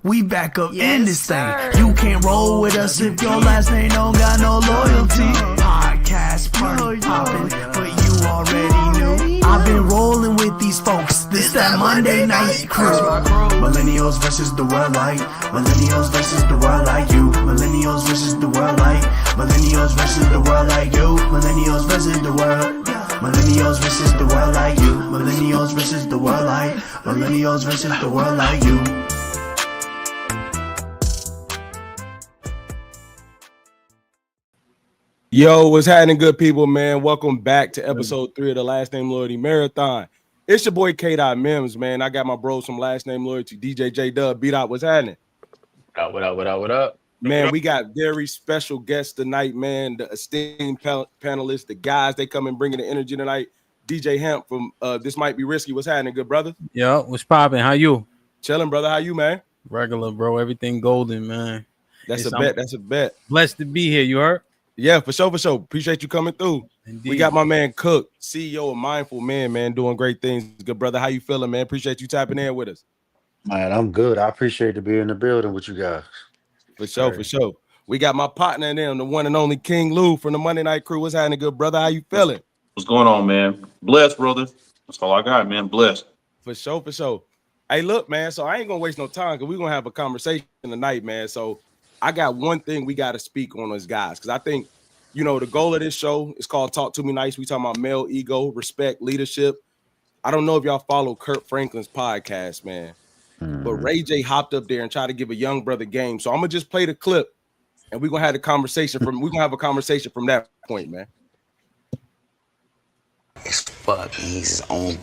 We back up in this thing. You can't roll with us if your last name don't got no loyalty. Podcast party poppin', but you already knew. I've been rolling with these folks. This that Monday night crew. Millennials versus the world like. Millennials versus the world like you. Millennials versus the world like. Millennials versus the world like you. Millennials versus the world. Millennials versus the world like you. Millennials versus the world like. Millennials versus the world like you. Yo, what's happening, good people, man? Welcome back to episode 3 of the Last Name Loyalty Marathon. It's your boy K. Mims, man. I got my bros from Last Name Loyalty, DJ J Dub. B-Dot, what's happening? What up? Man, we got very special guests tonight, man. The esteemed panelists, the guys, they come and bringing the energy tonight. DJ Hamp from This Might Be Risky. What's happening, good brother? Yo, what's popping? How you? Chilling, brother. How you, man? Regular, bro. Everything golden, man. That's a bet. Blessed to be here. You heard? Yeah, for sure. Appreciate you coming through. Indeed. We got my man Cook, CEO of Mindful Man, doing great things. Good brother. How you feeling, man? Appreciate you tapping in with us. Man, I'm good. I appreciate to be in the building with you guys. For sure. We got my partner in them, the one and only King Lew from the Monday Night Crew. What's happening, good brother? How you feeling? What's going on, man? Blessed, brother. That's all I got, man. Blessed. For sure. Hey, look, man. So I ain't gonna waste no time because we're gonna have a conversation tonight, man. So I got one thing we got to speak on as guys, because I think, you know, the goal of this show is called Talk to Me Nice. We talking about male ego, respect, leadership. I don't know if y'all follow Kurt Franklin's podcast, man, but Ray J hopped up there and tried to give a young brother game. So I'm gonna just play the clip, and we're gonna have a conversation from that point, man. It's fuck, and he's his own.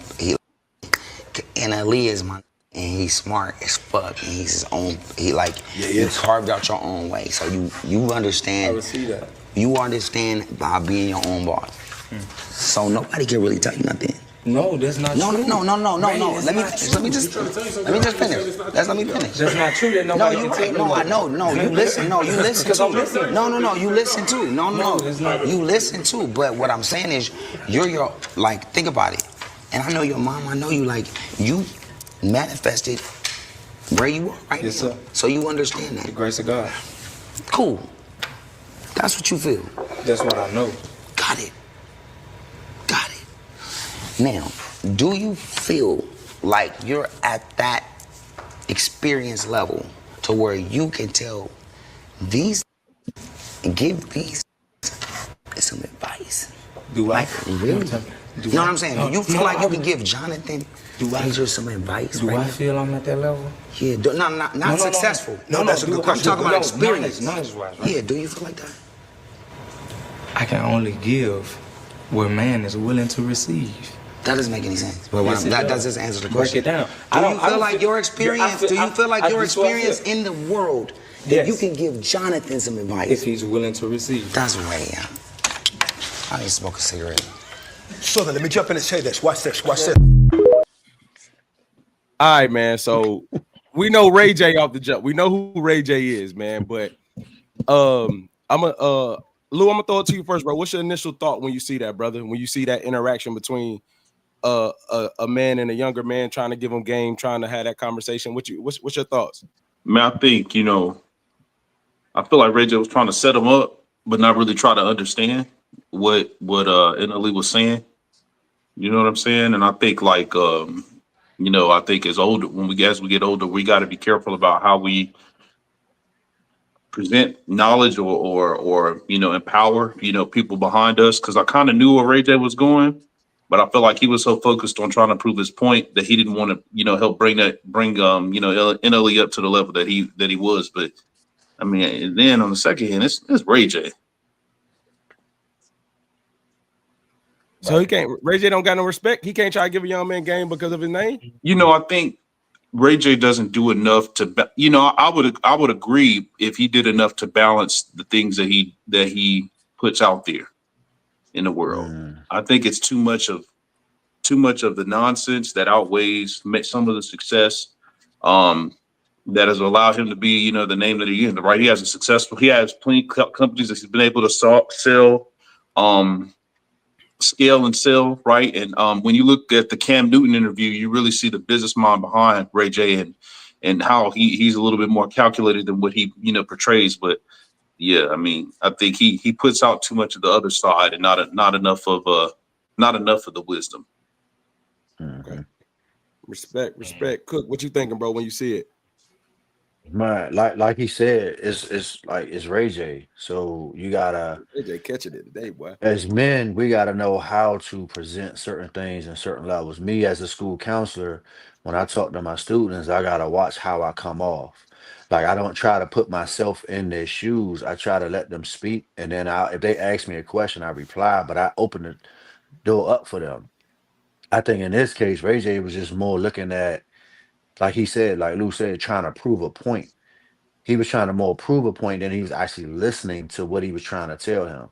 NLE is my. And he's smart as fuck, and he's his own. You carved out your own way, so you understand. I would see that. You understand by being your own boss. So nobody can really tell you nothing. No, that's not no, true. No. Let me just finish. Let me finish. That's not true. That nobody can tell you. No, I know. No, you listen. No, you listen Because too. I'm listening. No, you listen too. No. It's not. You listen too. But what I'm saying is, think about it. And I know your mom. I know you. You manifested where you are right yes, now. Sir. So you understand that. The grace of God. Cool. That's what you feel. That's what I know. Got it. Now, do you feel like you're at that experience level to where you can tell these and give these some advice? Do I? Really? You know what I'm saying? Do you feel like you can give Jonathan Major some advice? Do I feel I'm at that level? Yeah. Not successful. No, that's a good question. I'm talking about experience. Knowledge-wise, right? Yeah. Do you feel like that? I can only give where man is willing to receive. That doesn't make any sense. But yes, that doesn't answer the Break question. it down. Do you feel like your experience in the world that you can give Jonathan some advice? If he's willing to receive. That's way out. I need to smoke a cigarette. So then let me jump in and say this. Watch this. All right, man. So we know Ray J off the jump. We know who Ray J is, man. But Lou, I'm gonna throw it to you first, bro. What's your initial thought when you see that, brother? When you see that interaction between a man and a younger man, trying to give him game, trying to have that conversation? What's your thoughts? Man, I think, I feel like Ray J was trying to set him up, but not really try to understand what NLE was saying. You know what I'm saying? And I think I think as we get older, we got to be careful about how we present knowledge or empower people behind us, because I kind of knew where Ray J was going, but I feel like he was so focused on trying to prove his point that he didn't want to help bring NLE up to the level that he was. But I mean, and then on the second hand, it's Ray J. So Ray J don't got no respect. He can't try to give a young man game because of his name. I think Ray J doesn't do enough to, I would agree if he did enough to balance the things that he puts out there in the world. I think it's too much of the nonsense that outweighs some of the success that has allowed him to be, the name that he is. Right? He has plenty of companies that he's been able to sell, scale and sell, right? And when you look at the Cam Newton interview, you really see the business mind behind Ray J, and how he's a little bit more calculated than what he portrays. But yeah, I mean, I think he puts out too much of the other side and not enough of the wisdom. Okay. Respect. Cook, what you thinking, bro, when you see it? Man, like he said, it's Ray J. So you gotta, AJ catching it today, boy. as men, we gotta know how to present certain things in certain levels. Me as a school counselor, when I talk to my students, I gotta watch how I come off. Like I don't try to put myself in their shoes. I try to let them speak, and then if they ask me a question, I reply, but I open the door up for them. I think in this case, Ray J was just more looking at, like he said, like Lou said, trying to prove a point. He was trying to more prove a point than he was actually listening to what he was trying to tell him.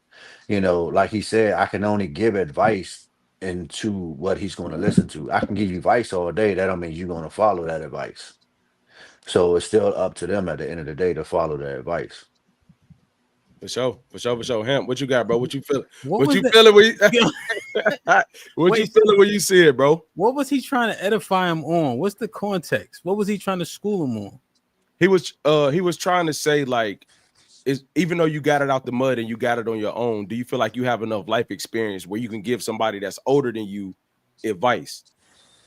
Like he said, I can only give advice into what he's going to listen to. I can give you advice all day. That don't mean you're going to follow that advice. So it's still up to them at the end of the day to follow that advice. For sure. Hamp, what you got, bro? What you feeling? What you was feeling when you, Wait, you feeling when you see it, bro? What was he trying to edify him on? What's the context? What was he trying to school him on? He was trying to say, like, even though you got it out the mud and you got it on your own, do you feel like you have enough life experience where you can give somebody that's older than you advice?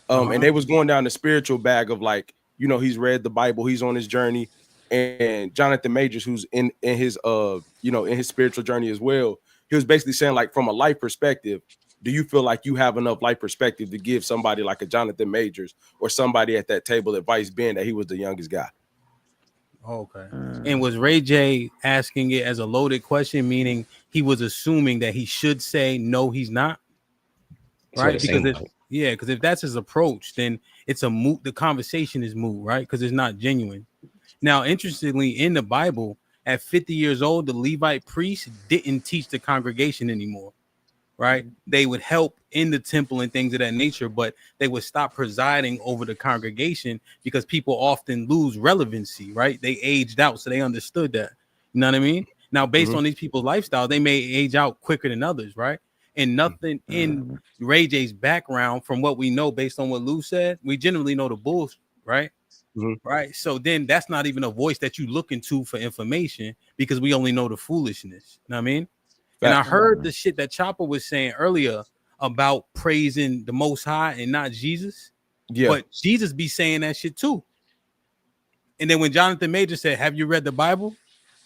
And they was going down the spiritual bag of, like, he's read the Bible, he's on his journey, and Jonathan Majors, who's in his in his spiritual journey as well, he was basically saying, like, from a life perspective, do you feel like you have enough life perspective to give somebody like a Jonathan Majors or somebody at that table advice, being that he was the youngest guy? Okay. And was Ray J asking it as a loaded question, meaning he was assuming that he should say no, he's not? Right? Because if that's his approach, then it's a moot. The conversation is moot, right? Because it's not genuine. Now, interestingly, in the Bible, at 50 years old, the Levite priests didn't teach the congregation anymore. Right? They would help in the temple and things of that nature, but they would stop presiding over the congregation because people often lose relevancy, right? They aged out, so they understood that. You know what I mean? Now, based on these people's lifestyle, they may age out quicker than others, right? And nothing in Ray J's background, from what we know, based on what Lou said, we generally know the bullshit, right? Right. So then that's not even a voice that you look into for information, because we only know the foolishness. You know what I mean? And I heard the shit that Choppa was saying earlier about praising the Most High and not Jesus. Yeah. But Jesus be saying that shit too. And then when Jonathan Major said, "Have you read the Bible?"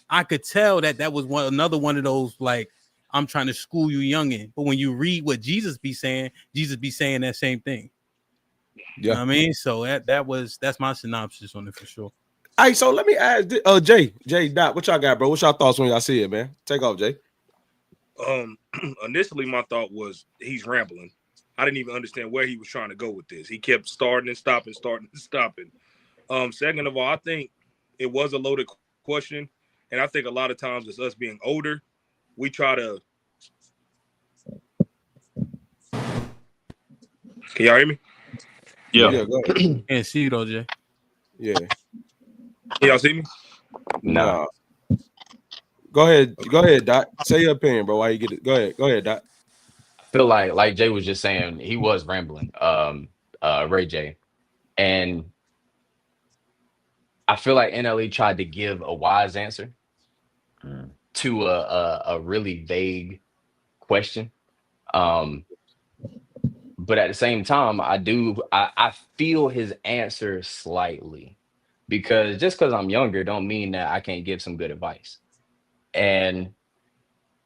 I could tell that was another one of those, like, I'm trying to school you youngin'. But when you read what Jesus be saying that same thing. Yeah. You know what I mean? So that's my synopsis on it for sure. All right, so let me ask Jay Dot, what y'all got, bro? What's y'all thoughts when y'all see it, man? Take off, Jay. Initially my thought was he's rambling. I didn't even understand where he was trying to go with this. He kept starting and stopping. Second of all, I think it was a loaded question, and I think a lot of times it's us being older, we try to. Can y'all hear me? Yeah. Go ahead. Can't see you though, Jay. Yeah. Can y'all see me? No. Go ahead, Dot. Say your opinion, bro. Why you get it? Go ahead, Dot. I feel like Jay was just saying, he was rambling, Ray J. And I feel like NLE tried to give a wise answer to a really vague question. But at the same time, I feel his answer slightly, because just because I'm younger don't mean that I can't give some good advice. And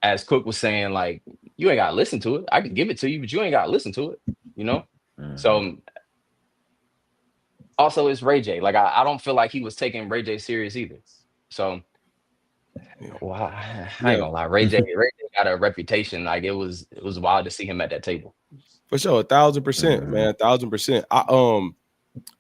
as Cook was saying, like, you ain't gotta listen to it. I can give it to you, but you ain't gotta listen to it, you know? So also it's Ray J. Like, I don't feel like he was taking Ray J serious either. So I ain't gonna lie. Ray J got a reputation. Like, it was wild to see him at that table. For sure, 1,000%, man. 1,000%.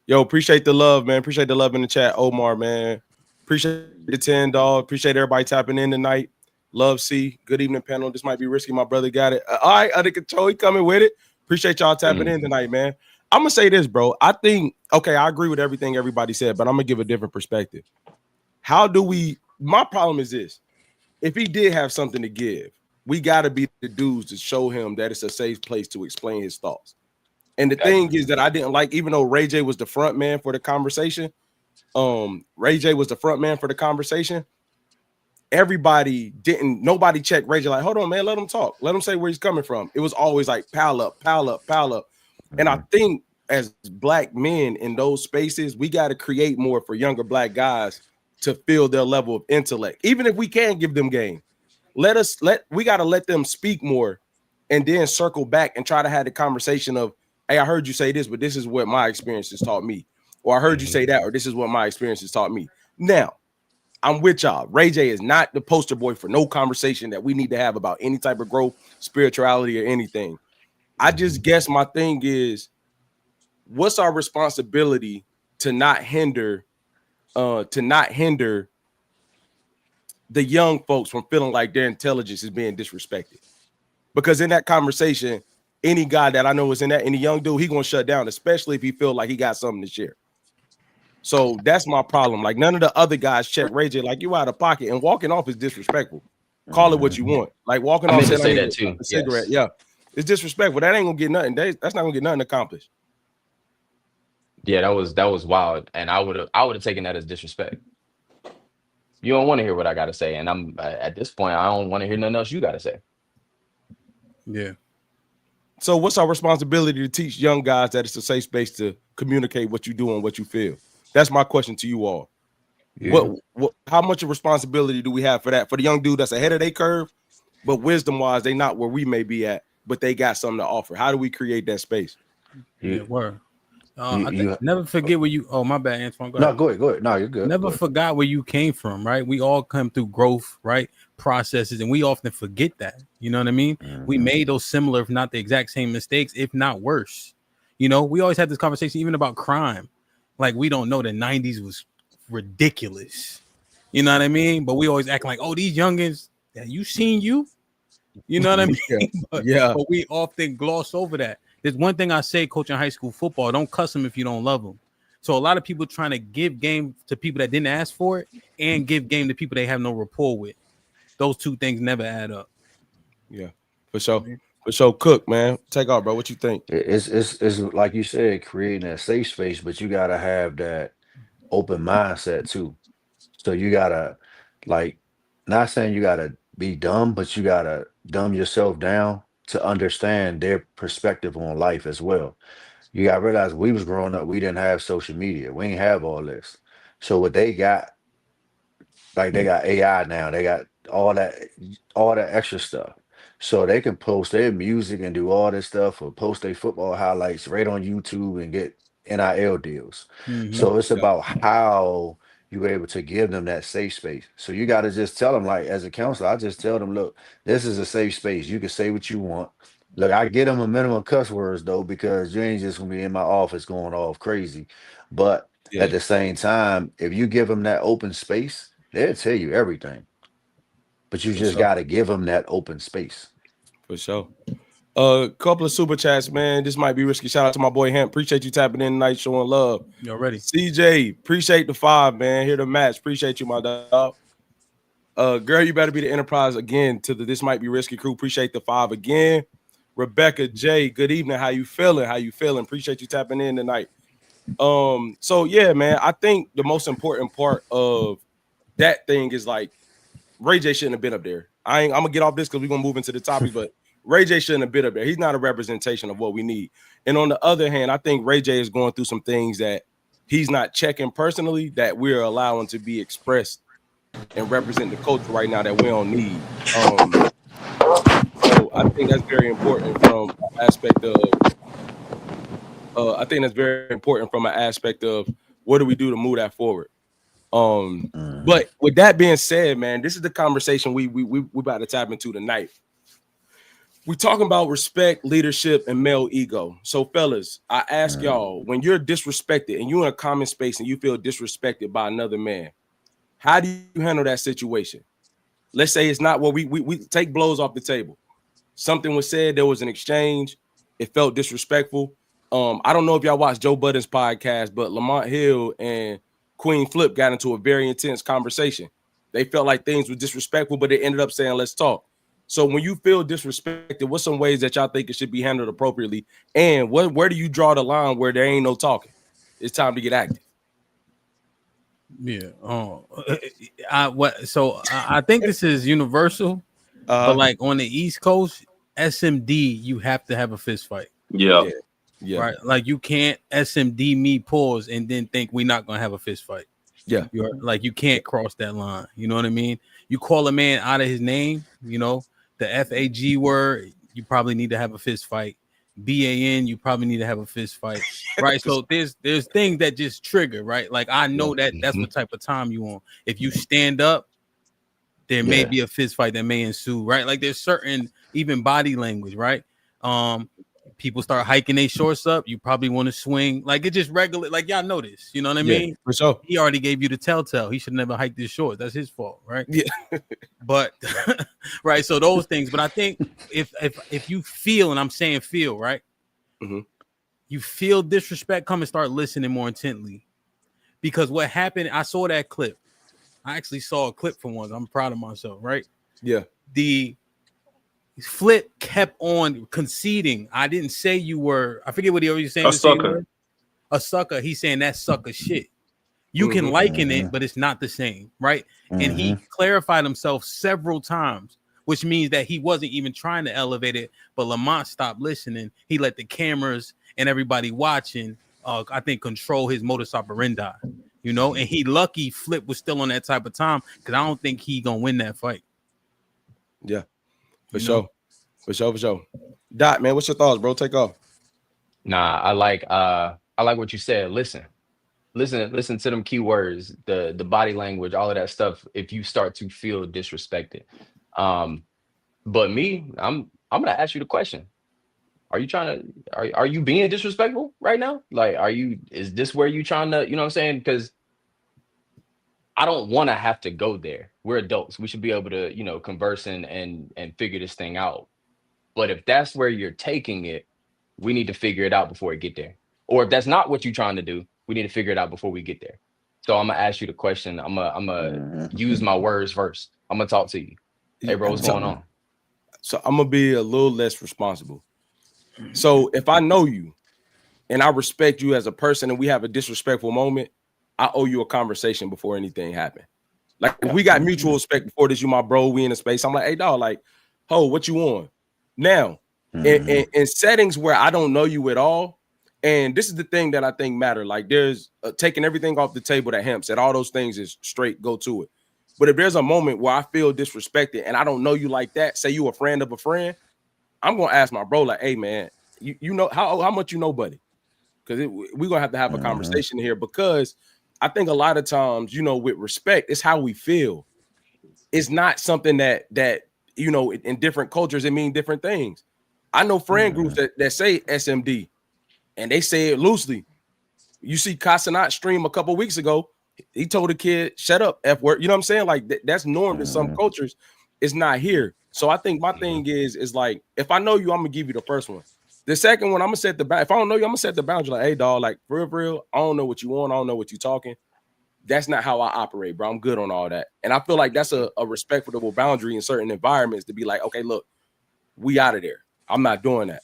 Yo, appreciate the love, man. Appreciate the love in the chat, Omar, man. Appreciate the 10, dog. Appreciate everybody tapping in tonight. Love, C. Good evening, panel. This might be risky. My brother got it. All right, under control. He coming with it. Appreciate y'all tapping in tonight, man. I'm gonna say this, bro. I think, okay, I agree with everything everybody said, but I'm gonna give a different perspective. My problem is this: if he did have something to give, we gotta be the dudes to show him that it's a safe place to explain his thoughts. And the thing is that I didn't like, even though Ray J was the front man for the conversation, Ray J was the front man for the conversation. Nobody checked Ray J like, hold on, man, let him talk. Let him say where he's coming from. It was always like pile up, pile up, pile up. And I think as black men in those spaces, we got to create more for younger black guys to feel their level of intellect. Even if we can't give them game, we got to let them speak more and then circle back and try to have the conversation of, hey, I heard you say this, but this is what my experiences taught me. Or I heard you say that, or this is what my experiences taught me. Now, I'm with y'all. Ray J is not the poster boy for no conversation that we need to have about any type of growth, spirituality, or anything. I just guess my thing is, what's our responsibility to not hinder the young folks from feeling like their intelligence is being disrespected? Because in that conversation, any guy that I know is in that, any young dude, he gonna shut down, especially if he feel like he got something to share. So that's my problem. Like, none of the other guys check Ray J like, you out of pocket, and walking off is disrespectful. Call it what you want. Like, walking I off meant to say that too. a cigarette, yeah, it's disrespectful. That ain't gonna get nothing. That's not gonna get nothing accomplished. Yeah, that was wild, and I would have taken that as disrespect. You don't want to hear what I got to say, and I'm at this point, I don't want to hear nothing else you got to say. Yeah. So what's our responsibility to teach young guys that it's a safe space to communicate what you do and what you feel? That's my question to you all. Yeah. How much of responsibility do we have for that? For the young dude that's ahead of their curve, but wisdom-wise, they not where we may be at, but they got something to offer. How do we create that space? Yeah, word. Never forget where you. Oh, my bad, Antoine. Go ahead. Go ahead. No, you're good. Never forgot where you came from, right? We all come through growth, right? Processes, and we often forget that. You know what I mean? We made those similar, if not the exact same mistakes, if not worse. You know, we always had this conversation even about crime. Like, we don't know the 90s was ridiculous. You know what I mean? But we always act like, oh, these youngins, you seen you? You know what I mean? But we often gloss over that. There's one thing I say, coaching high school football: don't cuss them if you don't love them. So a lot of people trying to give game to people that didn't ask for it and give game to people they have no rapport with. Those two things never add up. Yeah, for sure. For sure. Cook, man, take off, bro. What you think? It's like you said, creating that safe space, but you gotta have that open mindset too. So you gotta, like, not saying you gotta be dumb, but you gotta dumb yourself down to understand their perspective on life as well. You gotta realize, we was growing up, we didn't have social media, we ain't have all this. So what they got, like, they got AI now, they got all that extra stuff. So they can post their music and do all this stuff, or post their football highlights right on YouTube and get NIL deals. So it's about how you're able to give them that safe space. So you got to just tell them, like, as a counselor, I just tell them, look, this is a safe space. You can say what you want. Look, I get them a minimum cuss words though, because you ain't just gonna be in my office going off crazy. But at the same time, if you give them that open space, they'll tell you everything. But you just got to give them that open space. For sure. A couple of super chats, man. This might be risky. Shout out to my boy Hamp. Appreciate you tapping in tonight, showing love. You ready? CJ, appreciate the 5, man. Here to match. Appreciate you, my dog. Girl, you better be the Enterprise again to the This Might Be Risky crew. Appreciate the 5 again. Rebecca J, good evening. How you feeling? Appreciate you tapping in tonight. So yeah, man, I think the most important part of that thing is, like, Ray J shouldn't have been up there. I'm gonna get off this because we're gonna move into the topics, but Ray J shouldn't have been up there. He's not a representation of what we need. And on the other hand, I think Ray J is going through some things that he's not checking personally, that we're allowing to be expressed and represent the culture right now that we don't need. So I think that's very important from an aspect of what do we do to move that forward. But with that being said, man, this is the conversation we about to tap into tonight. We're talking about respect, leadership, and male ego. So, fellas, I ask y'all, when you're disrespected and you're in a common space and you feel disrespected by another man, how do you handle that situation? Let's say it's not what we take blows off the table. Something was said, there was an exchange, it felt disrespectful. I don't know if y'all watched Joe Budden's podcast, but Lamont Hill and Queen Flip got into a very intense conversation. They felt like things were disrespectful, but they ended up saying, let's talk. So when you feel disrespected, what's some ways that y'all think it should be handled appropriately? And where do you draw the line where there ain't no talking? It's time to get active. Yeah. I think this is universal, but like on the East Coast, SMD, you have to have a fist fight. Yeah. Yeah. Right. Like you can't SMD me pause and then think we're not gonna have a fist fight. Yeah. You're like you can't cross that line. You know what I mean? You call a man out of his name, you know, the FAG word, you probably need to have a fist fight. BAN, you probably need to have a fist fight. Right. So there's things that just trigger, right? Like I know that's what type of time you on. If you stand up, there may be a fist fight that may ensue, right? Like there's certain even body language, right? People start hiking their shorts up, you probably want to swing. Like it just regular, like y'all know this, you know what I mean? For sure. He already gave you the telltale. He should never hike his shorts. That's his fault, right? Yeah. But right, so those things. But I think if you feel, and I'm saying feel, right? Mm-hmm. You feel disrespect, come and start listening more intently. Because what happened, I saw that clip. I actually saw a clip for once. I'm proud of myself, right? Yeah. The Flip kept on conceding. I didn't say you were. I forget what he always saying. A sucker. A sucker. He's saying that's sucker shit. You can liken it, but it's not the same, right? And he clarified himself several times, which means that he wasn't even trying to elevate it. But Lamont stopped listening. He let the cameras and everybody watching, I think, control his modus operandi. You know, and he lucky Flip was still on that type of time because I don't think he gonna win that fight. Yeah. For sure. Dot, man, what's your thoughts, bro? Take off. Nah, I like what you said. Listen to them keywords, the body language, all of that stuff. If you start to feel disrespected, but me, I'm gonna ask you the question: are you being disrespectful right now? Like, is this where you trying to, you know what I'm saying? Because I don't want to have to go there. We're adults. We should be able to, you know, converse and figure this thing out. But if that's where you're taking it, we need to figure it out before we get there. Or if that's not what you're trying to do, we need to figure it out before we get there. So I'm gonna ask you the question. I'm gonna use my words first. I'm gonna talk to you. Hey, bro, what's going on? So I'm gonna be a little less responsible. So if I know you and I respect you as a person and we have a disrespectful moment, I owe you a conversation before anything happened. Like if we got mutual respect before this, you my bro, we in a space. I'm like, hey dog, like, ho, what you on? Now, in settings where I don't know you at all, and this is the thing that I think matter. Like there's taking everything off the table that Hamp said, all those things is straight, go to it. But if there's a moment where I feel disrespected and I don't know you like that, say you a friend of a friend, I'm gonna ask my bro, like, hey man, you know how much you know, buddy? Because we're gonna have a conversation here, because I think a lot of times, you know, with respect, it's how we feel. It's not something that you know, in different cultures, it means different things. I know friend groups that say SMD and they say it loosely. You see Casanat stream a couple weeks ago, he told a kid, shut up, F word. You know what I'm saying? Like that's norm in some cultures. It's not here. So I think my thing is like, if I know you, I'm gonna give you the first one. The second one, I'm gonna set the if I don't know you, I'm gonna set the boundary. Like, hey dog, like for real, I don't know what you want, I don't know what you're talking. That's not how I operate, bro. I'm good on all that. And I feel like that's a respectable boundary in certain environments to be like, okay, look, we out of there. I'm not doing that.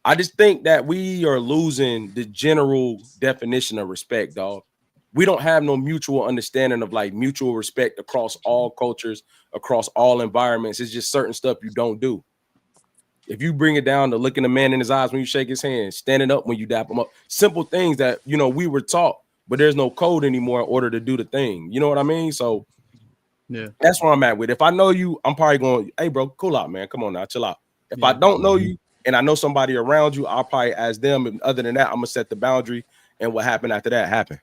I just think that we are losing the general definition of respect, dog. We don't have no mutual understanding of like mutual respect across all cultures, across all environments. It's just certain stuff you don't do. If you bring it down to looking a man in his eyes when you shake his hand, standing up when you dap him up, simple things that, you know, we were taught, but there's no code anymore in order to do the thing. You know what I mean? So yeah, that's where I'm at with. If I know you, I'm probably going, hey bro, cool out, man. Come on now, chill out. If I don't know you and I know somebody around you, I'll probably ask them. And other than that, I'm gonna set the boundary, and what happened after that happened.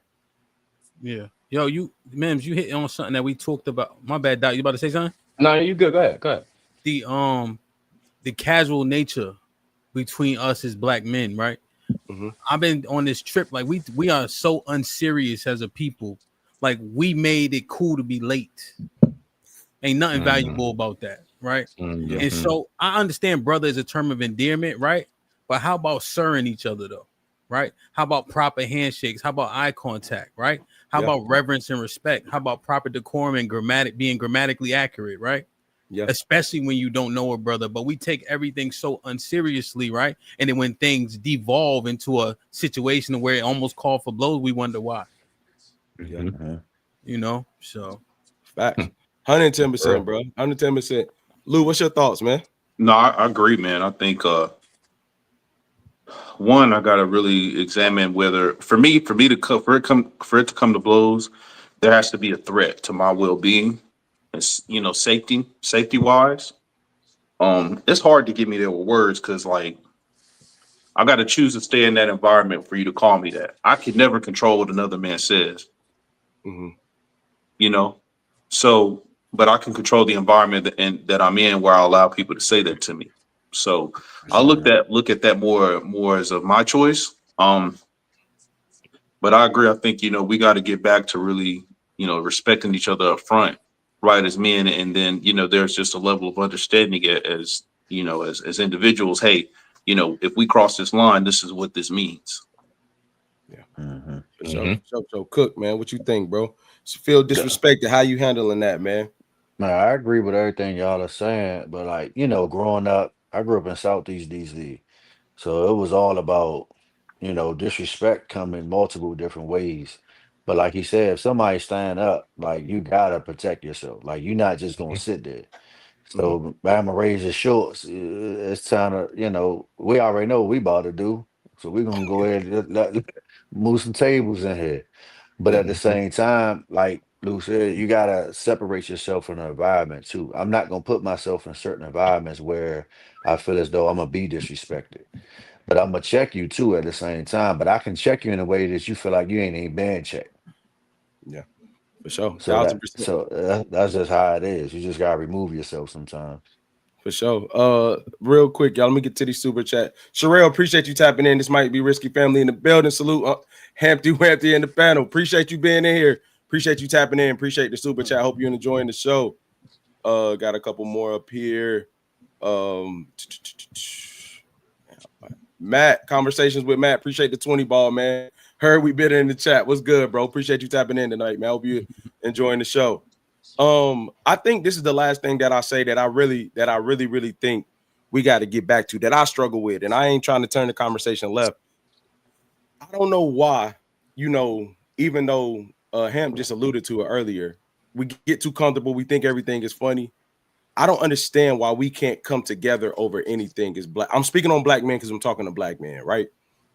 Yeah. Yo, Mims, you hit on something that we talked about. My bad, Doc. You about to say something? No, you good. Go ahead. The casual nature between us as black men, right? I've been on this trip. Like we are so unserious as a people. Like we made it cool to be late. Ain't nothing valuable about that, right? And so I understand brother is a term of endearment, right? But how about sirring each other though? Right? How about proper handshakes? How about eye contact? Right? How about reverence and respect? How about proper decorum and being grammatically accurate? Right? Yeah. Especially when you don't know a brother, but we take everything so unseriously, right? And then when things devolve into a situation where it almost called for blows, we wonder why. Yeah. You know, so Facts. 110%, bro. 110%. Lou, what's your thoughts, man? No, I agree, man. I think one, I gotta really examine whether for me to for it to come to blows, there has to be a threat to my well being. It's safety wise. It's hard to get me there with words because like I gotta choose to stay in that environment for you to call me that. I can never control what another man says, Mm-hmm. you know. So, but I can control the environment that I'm in where I allow people to say that to me. So I look at that more as of my choice. But I agree. I think we got to get back to really respecting each other up front, right, as men, and then there's just a level of understanding as as individuals. Hey, if we cross this line, this is what this means. Yeah, Mm-hmm. for sure. So, Cook, man, what you think, bro? Feel disrespected? How you handling that, man? Man, I agree with everything y'all are saying, but like, growing up, I grew up in Southeast DC. So it was all about, disrespect come in multiple different ways. But like he said, if somebody stand up, like you gotta protect yourself. Like you're not just gonna sit there. So Bama raise his shorts. It's time to, we already know what we about to do. So we're gonna go ahead and move some tables in here. But at the same time, like Lou said, you gotta separate yourself from the environment too. I'm not gonna put myself in certain environments where I feel as though I'm gonna be disrespected. But I'm gonna check you too at the same time. But I can check you in a way that you feel like you ain't even been checked. Yeah, for sure. So that 1,000%. so that's just how it is. You just gotta remove yourself sometimes. For sure. Real quick, y'all, let me get to the super chat. Sherelle, appreciate you tapping in. This might be Risky Family in the building. Salute Hampty in the panel. Appreciate you being in here. Appreciate you tapping in. Appreciate the super chat. Hope you're enjoying the show. Got a couple more up here. Matt, conversations with Matt. Appreciate the 20 ball, man. Heard we been in the chat. What's good, bro? Appreciate you tapping in tonight, man. Hope you enjoying the show. I think this is the last thing that I say that I really think we got to get back to, that I struggle with, and I ain't trying to turn the conversation left. I don't know why, even though Hamp just alluded to it earlier, we get too comfortable. We think everything is funny. I don't understand why we can't come together over anything as black. I'm speaking on black men because I'm talking to black men, right?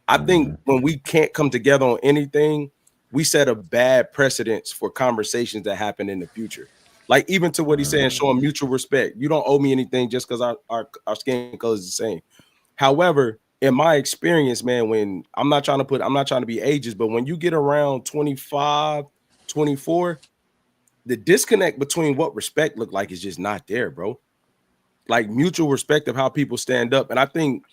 I think when we can't come together on anything, we set a bad precedence for conversations that happen in the future. Like even to what he's saying, showing mutual respect. You don't owe me anything just because our skin color is the same. However, in my experience, man, when I'm not trying to be ageist, but when you get around 25, 24, the disconnect between what respect look like is just not there, bro. Like mutual respect of how people stand up. And I think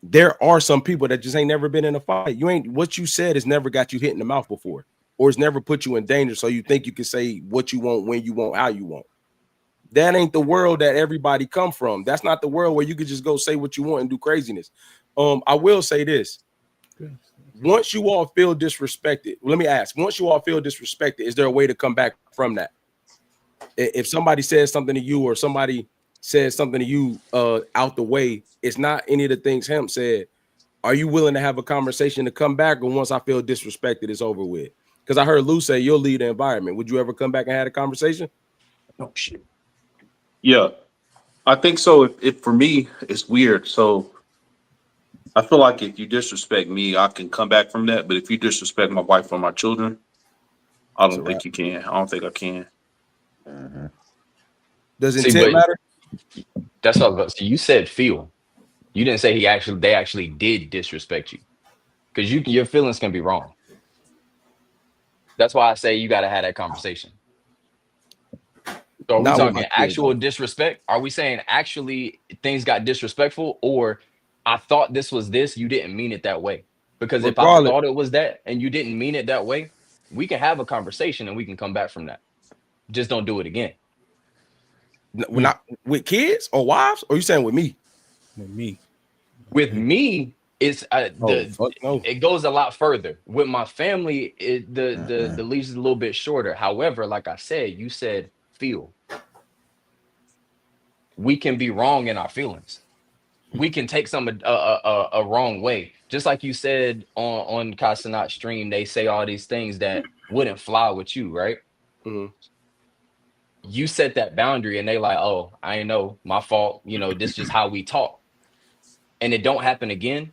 there are some people that just ain't never been in a fight. What you said has never got you hit in the mouth before, or it's never put you in danger. So you think you can say what you want, when you want, how you want. That ain't the world that everybody come from. That's not the world where you could just go say what you want and do craziness. I will say this. Once you all feel disrespected, let me ask, once you all feel disrespected, is there a way to come back from that? If somebody says something to you or somebody says something to you out the way, it's not any of the things Hamp said. Are you willing to have a conversation to come back, or once I feel disrespected, it's over with? Because I heard Lou say you'll lead the environment. Would you ever come back and have a conversation? Oh shit. Yeah, I think so. If for me, it's weird. So I feel like if you disrespect me, I can come back from that. But if you disrespect my wife or my children, I don't think you can. I don't think I can. Does See, intent but matter? that's all about. So you said feel. You didn't say they actually did disrespect you, because your feelings can be wrong. That's why I say you got to have that conversation. So are we Not with my talking kids, actual though. disrespect? Are we saying actually things got disrespectful, or I thought this was this, you didn't mean it that way? Because if I Regardless, thought it was that and you didn't mean it that way, we can have a conversation and we can come back from that. Just don't do it again. we're not with kids or wives, or you saying with me? with me, With me, it's Fuck no. it goes a lot further. With my family, the leash is a little bit shorter. However, like I said, you said feel. We can be wrong in our feelings. we can take some a wrong way. Just like you said on Casanat stream, they say all these things that wouldn't fly with you, right? Mhm. You set that boundary and they like, oh, I ain't know, my fault. You know, this is just how we talk. And it don't happen again.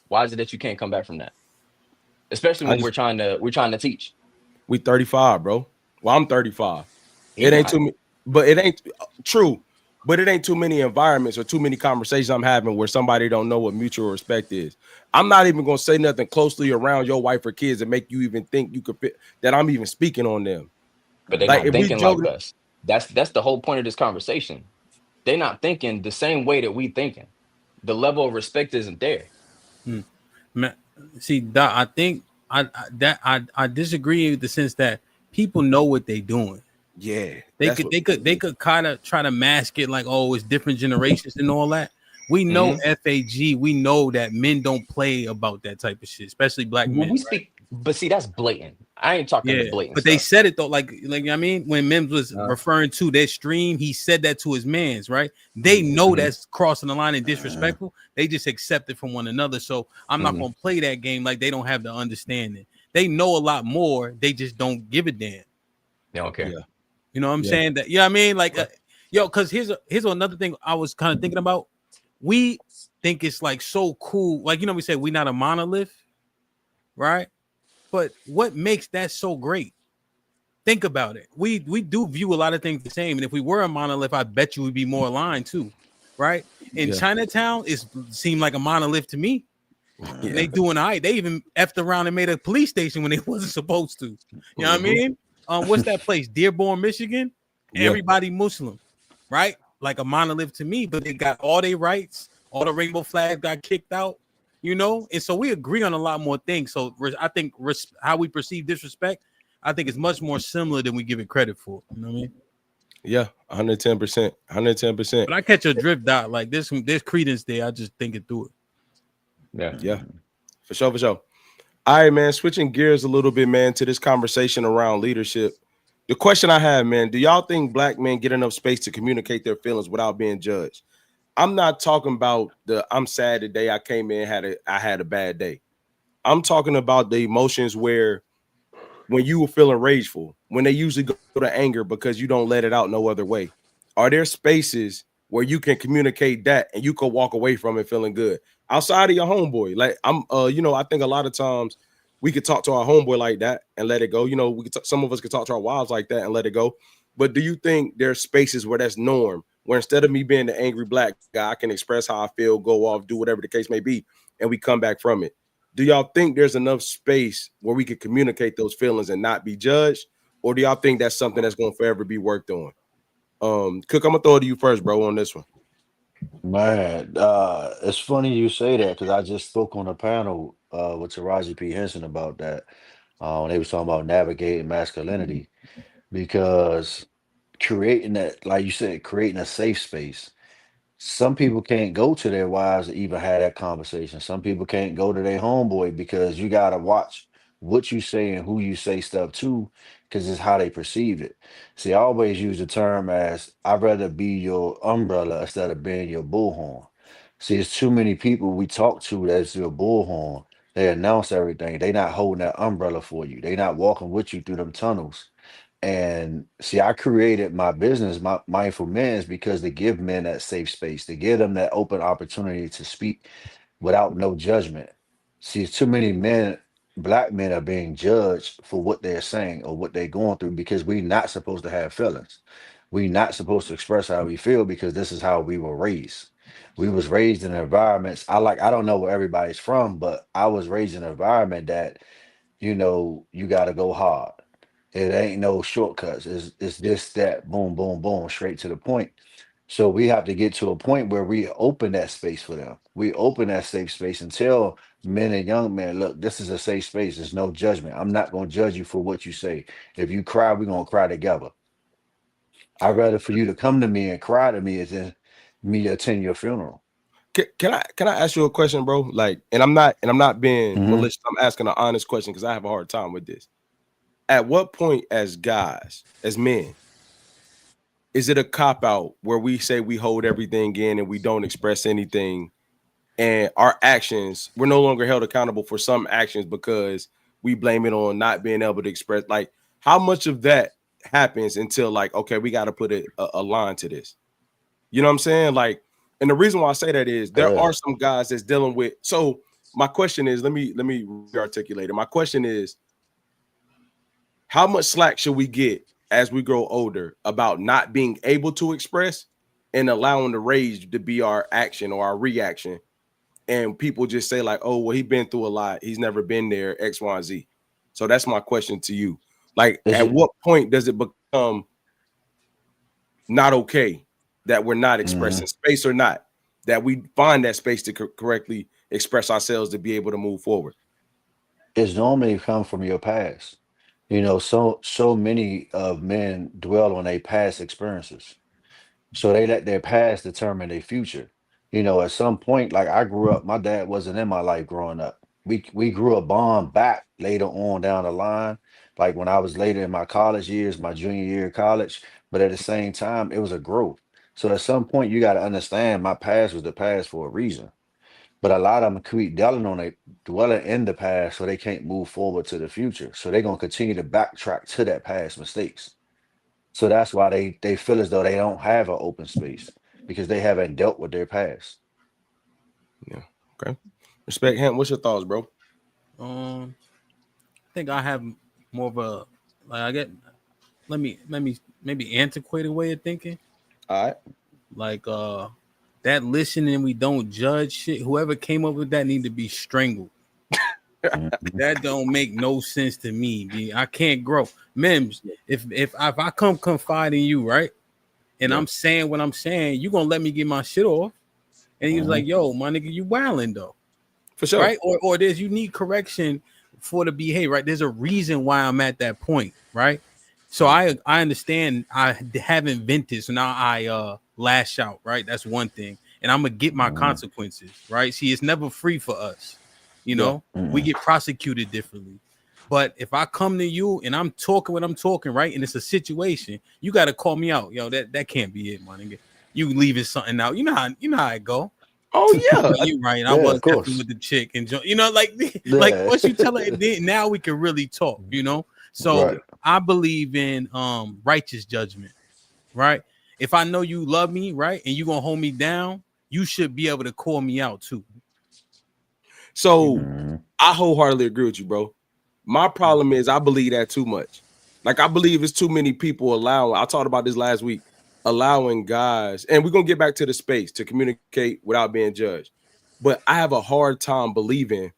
Why is it that you can't come back from that? Especially when we're trying to teach. We 35, bro. Well, I'm 35. He It ain't not. too many, but it ain't true. But it ain't too many environments or too many conversations I'm having where somebody don't know what mutual respect is. I'm not even gonna say nothing closely around your wife or kids and make you even think you could fit that I'm even speaking on them. But they're Like not if we thinking like joking, us. That's the whole point of this conversation. They're not thinking the same way that we thinking. The level of respect isn't there. See, Doc, I think I disagree with the sense that people know what they're doing. yeah, They could kind of try to mask it like, oh, it's different generations and all that. We know FAG, we know that men don't play about that type of shit, especially black When men. we Right? speak, but see, that's blatant. I ain't talking the Yeah, blatant but they stuff. said it though, like I mean, when Mims was referring to their stream, he said that to his mans, right? They know that's crossing the line and disrespectful. They just accept it from one another. So I'm not gonna play that game like they don't have the understanding. They know a lot more. They just don't give a damn. They don't care. Yeah. You know what I'm saying? That I mean, like, yo, because here's another thing I was kind of thinking about. We think it's like so cool, like we say we not a monolith, right? But what makes that so great? Think about it. We do view a lot of things the same, and if we were a monolith, I bet you would be more aligned too, right? In Chinatown, it seemed like a monolith to me. Yeah. They doing all right. They even effed around and made a police station when they wasn't supposed to. You know what I mean? What's that place? Dearborn, Michigan. Everybody Muslim, right? Like a monolith to me, but they got all their rights. All the rainbow flags got kicked out. And so we agree on a lot more things. So I think how we perceive disrespect, I think it's much more similar than we give it credit for. You know what I mean? Yeah, 110%, 110%. But I catch your drift out. Like there's credence there. I just think it through it. Yeah, for sure, for sure. All right, man. Switching gears a little bit, man, to this conversation around leadership. The question I have, man, do y'all think black men get enough space to communicate their feelings without being judged? I'm not talking about I'm sad today. I came in, I had a bad day. I'm talking about the emotions where when you were feeling rageful, when they usually go to anger because you don't let it out no other way. Are there spaces where you can communicate that and you can walk away from it feeling good outside of your homeboy? Like I think a lot of times we could talk to our homeboy like that and let it go. Some of us could talk to our wives like that and let it go. But do you think there's spaces where that's norm, where instead of me being the angry black guy, I can express how I feel, go off, do whatever the case may be, and we come back from it? Do y'all think there's enough space where we could communicate those feelings and not be judged? Or do y'all think that's something that's going to forever be worked on? Krik, I'm going to throw it to you first, bro, on this one. Man, it's funny you say that because I just spoke on a panel with Taraji P. Henson about that. They was talking about navigating masculinity because creating that, like you said, creating a safe space. Some people can't go to their wives to even have that conversation. Some people can't go to their homeboy because you gotta watch what you say and who you say stuff to, because it's how they perceive it. See, I always use the term as I'd rather be your umbrella instead of being your bullhorn. See, it's too many people we talk to that's your bullhorn. They announce everything. They not holding that umbrella for you. They not walking with you through them tunnels. And see, I created my business, my Mindful Men's, because they give men that safe space, to give them that open opportunity to speak without no judgment. See, it's too many men, black men, are being judged for what they're saying or what they're going through because we're not supposed to have feelings. We're not supposed to express how we feel because this is how we were raised. We was raised in environments. I don't know where everybody's from, but I was raised in an environment that, you got to go hard. It ain't no shortcuts. It's this, that, boom, boom, boom, straight to the point. So we have to get to a point where we open that space for them. We open that safe space and tell men and young men, look, this is a safe space. There's no judgment. I'm not going to judge you for what you say. If you cry, we're going to cry together. I'd rather for you to come to me and cry to me than me attend your funeral. Can I ask you a question, bro? Like, and I'm not being Mhm. malicious. I'm asking an honest question because I have a hard time with this. At what point, as guys, as men, is it a cop out where we say we hold everything in and we don't express anything, and our actions, we're no longer held accountable for some actions because we blame it on not being able to express? Like, how much of that happens until like, okay, we got to put a line to this? You know what I'm saying? Like, and the reason why I say that is there are some guys that's dealing with. So my question is, let me re-articulate it. My question is, how much slack should we get as we grow older about not being able to express and allowing the rage to be our action or our reaction? And people just say like, oh, well, he's been through a lot. He's never been there, X, Y, and Z. So that's my question to you. Like, at what point does it become not okay that we're not expressing space or not, that we find that space to correctly express ourselves to be able to move forward? It's normally come from your past. You know, so many of men dwell on their past experiences. So they let their past determine their future. You know, at some point, like I grew up, my dad wasn't in my life growing up. We grew a bond back later on down the line, like when I was later in my college years, my junior year of college. But at the same time, it was a growth. So at some point, you got to understand my past was the past for a reason. But a lot of them keep dwelling in the past, so they can't move forward to the future. So they're gonna continue to backtrack to that past mistakes. So that's why they feel as though they don't have an open space because they haven't dealt with their past. Yeah. Okay. Respect. Hamp, what's your thoughts, bro? I think I have more of a like I get let me maybe antiquated way of thinking. All right. Like that listen and we don't judge shit. Whoever came up with that need to be strangled. That don't make no sense to me. B. I can't grow. Mims, if I come confide in you, right? And I'm saying what I'm saying, you gonna let me get my shit off. And he was like, yo, my nigga, you wilding though. For sure. Right? Or there's you need correction for the behavior, right? There's a reason why I'm at that point, right? So I understand I haven't vented, so now I lash out, right? That's one thing. And I'm gonna get my consequences, right? See, it's never free for us. You know, we get prosecuted differently. But if I come to you and I'm talking what I'm talking, right, and it's a situation, you got to call me out. Yo, that can't be it, my nigga. You leaving something out. You know how it go. Oh yeah, you right. Yeah, I was of course. with the chick and you know, like Yeah. once you tell her, then now we can really talk. You know, so Right. I believe in righteous judgment, right? If I know you love me, right, and you gonna hold me down, you should be able to call me out too. So I wholeheartedly agree with you, bro. My problem is I believe that too much. Like I believe it's too many people I talked about this last week, allowing guys, and we're gonna get back to the space to communicate without being judged. But I have a hard time believing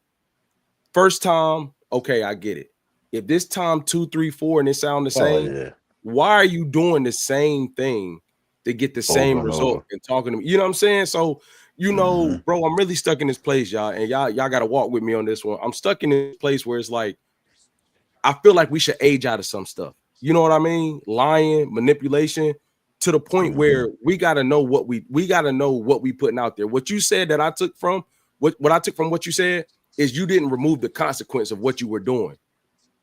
first time, okay, I get it. If this time 2, 3, 4 and it sound the Oh same, yeah. why are you doing the same thing to get the same Over and result over. and talking to me? You know what I'm saying? So, you know, bro, I'm really stuck in this place, y'all, and y'all got to walk with me on this one. I'm stuck in this place where it's like I feel like we should age out of some stuff. You know what I mean? Lying, manipulation, to the point where we got to know what we putting out there. What you said that I took from what I took from what you said is you didn't remove the consequence of what you were doing.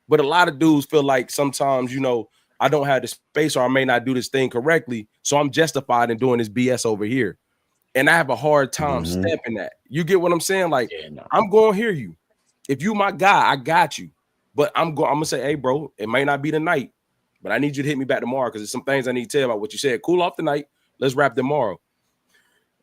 But a lot of dudes feel like sometimes, you know, I don't have the space or I may not do this thing correctly, so I'm justified in doing this BS over here. And I have a hard time stepping that. You get what I'm saying? Like, I'm going to hear you. If you my guy, I got you. But I'm gonna say, hey, bro, it might not be tonight, but I need you to hit me back tomorrow because there's some things I need to tell about what you said. Cool off tonight. Let's wrap tomorrow.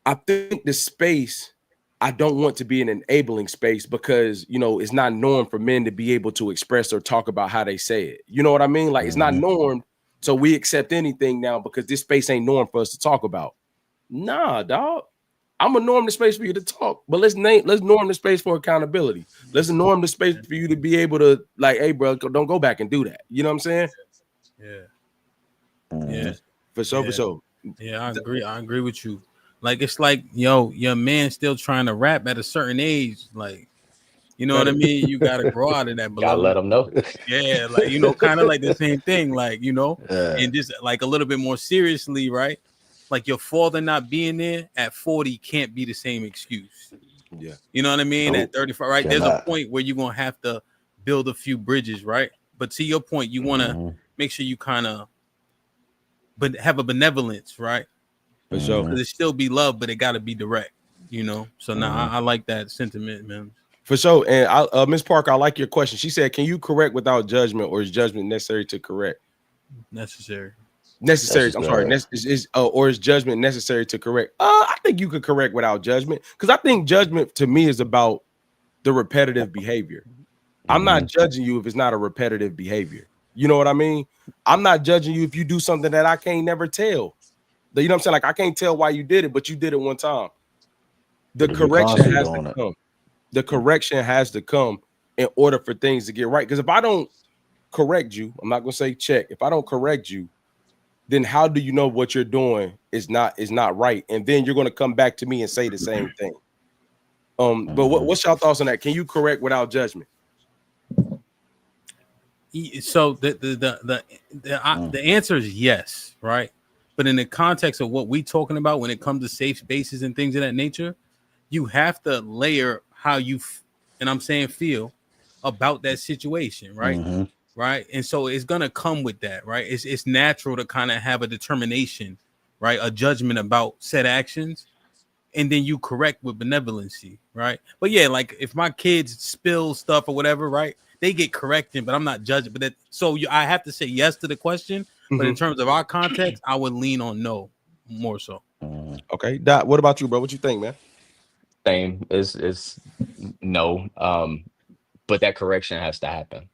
I think the space, I don't want to be an enabling space because, you know, it's not norm for men to be able to express or talk about how they say it. You know what I mean? Like, it's not norm. So we accept anything now because this space ain't norm for us to talk about. Nah, dog. I'm gonna norm the space for you to talk, but let's norm the space for accountability. Let's norm the space for you to be able to, like, hey, bro, don't go back and do that. You know what I'm saying? Yeah. For sure, for sure. Yeah, I agree with you. Like it's like, yo, your man still trying to rap at a certain age. Like, you know what I mean? You gotta grow out of that, Gotta let them know. Yeah, like, you know, kind of like the same thing, like, you know, Yeah. and just like a little bit more seriously, right? Like your father not being there at 40 can't be the same excuse. Yeah. You know what I mean? Nope. At 35, right? There's a point where you're gonna have to build a few bridges, right? But to your point, you want to make sure you kind of but have a benevolence, right? For sure. Because it still be love, but it got to be direct, you know. So now I like that sentiment, man. For sure. And Miss Parker, I like your question. She said, "Can you correct without judgment, or is judgment necessary to correct?" Necessary. I'm sorry. Or is judgment necessary to correct? I think you could correct without judgment, because I think judgment to me is about the repetitive behavior. I'm not judging you if it's not a repetitive behavior. You know what I mean? I'm not judging you if you do something that I can't never tell. You know what I'm saying? Like, I can't tell why you did it, but you did it one time. The correction has to come. The correction has to come in order for things to get right. Because if I don't correct you, I'm not gonna say check. If I don't correct you, then how do you know what you're doing is not right? And then you're gonna come back to me and say the same thing. But what's your thoughts on that? Can you correct without judgment? So the answer is yes, right? But in the context of what we talking about when it comes to safe spaces and things of that nature, you have to layer how you and I'm saying feel about that situation, right? Right. And so it's gonna come with that, right? It's natural to kind of have a determination, right? A judgment about said actions, and then you correct with benevolency, right? But yeah, like if my kids spill stuff or whatever, right? They get corrected, but I'm not judging. But I have to say yes to the question. But in terms of our context, I would lean on no more so. Okay, Dot, what about you, bro? What you think, man? Same is no. But that correction has to happen.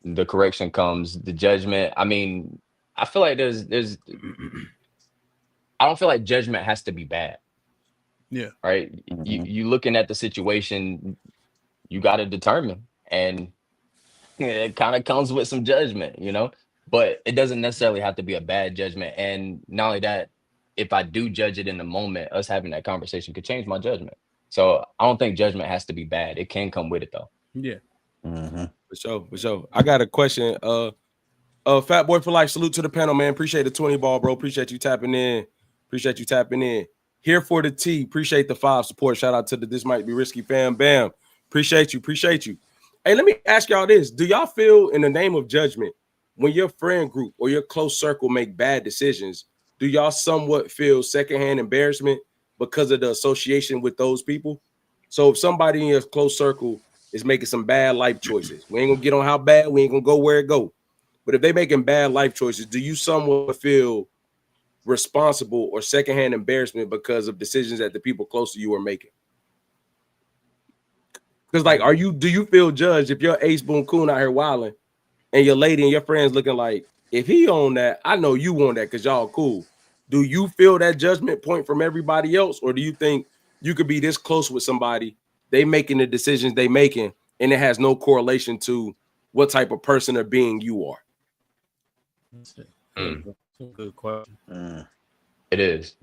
The correction comes, the judgment. I mean, I feel like there's I don't feel like judgment has to be bad. Yeah. Right. You looking at the situation, you got to determine, and it kind of comes with some judgment, you know, but it doesn't necessarily have to be a bad judgment. And not only that, if I do judge it in the moment, us having that conversation could change my judgment. So I don't think judgment has to be bad. It can come with it though. Yeah. For sure. I got a question. Fat Boy for Life, salute to the panel, man. Appreciate the 20 ball, bro. Appreciate you tapping in. Here for the T. Appreciate the 5 support. Shout out to the This Might Be Risky fam. Bam. Appreciate you. Hey, let me ask y'all this. Do y'all feel, in the name of judgment, when your friend group or your close circle make bad decisions, do y'all somewhat feel secondhand embarrassment because of the association with those people? So if somebody in your close circle is making some bad life choices, we ain't gonna get on how bad, we ain't gonna go where it go. But if they making bad life choices, do you somewhat feel responsible or secondhand embarrassment because of decisions that the people close to you are making? Because like, do you feel judged if you're Ace Boon Coon out here wilding and your lady and your friends looking like, if he on that, I know you on that because y'all cool. Do you feel that judgment point from everybody else? Or do you think you could be this close with somebody, they making the decisions they making, and it has no correlation to what type of person or being you are? That's a good question. It is.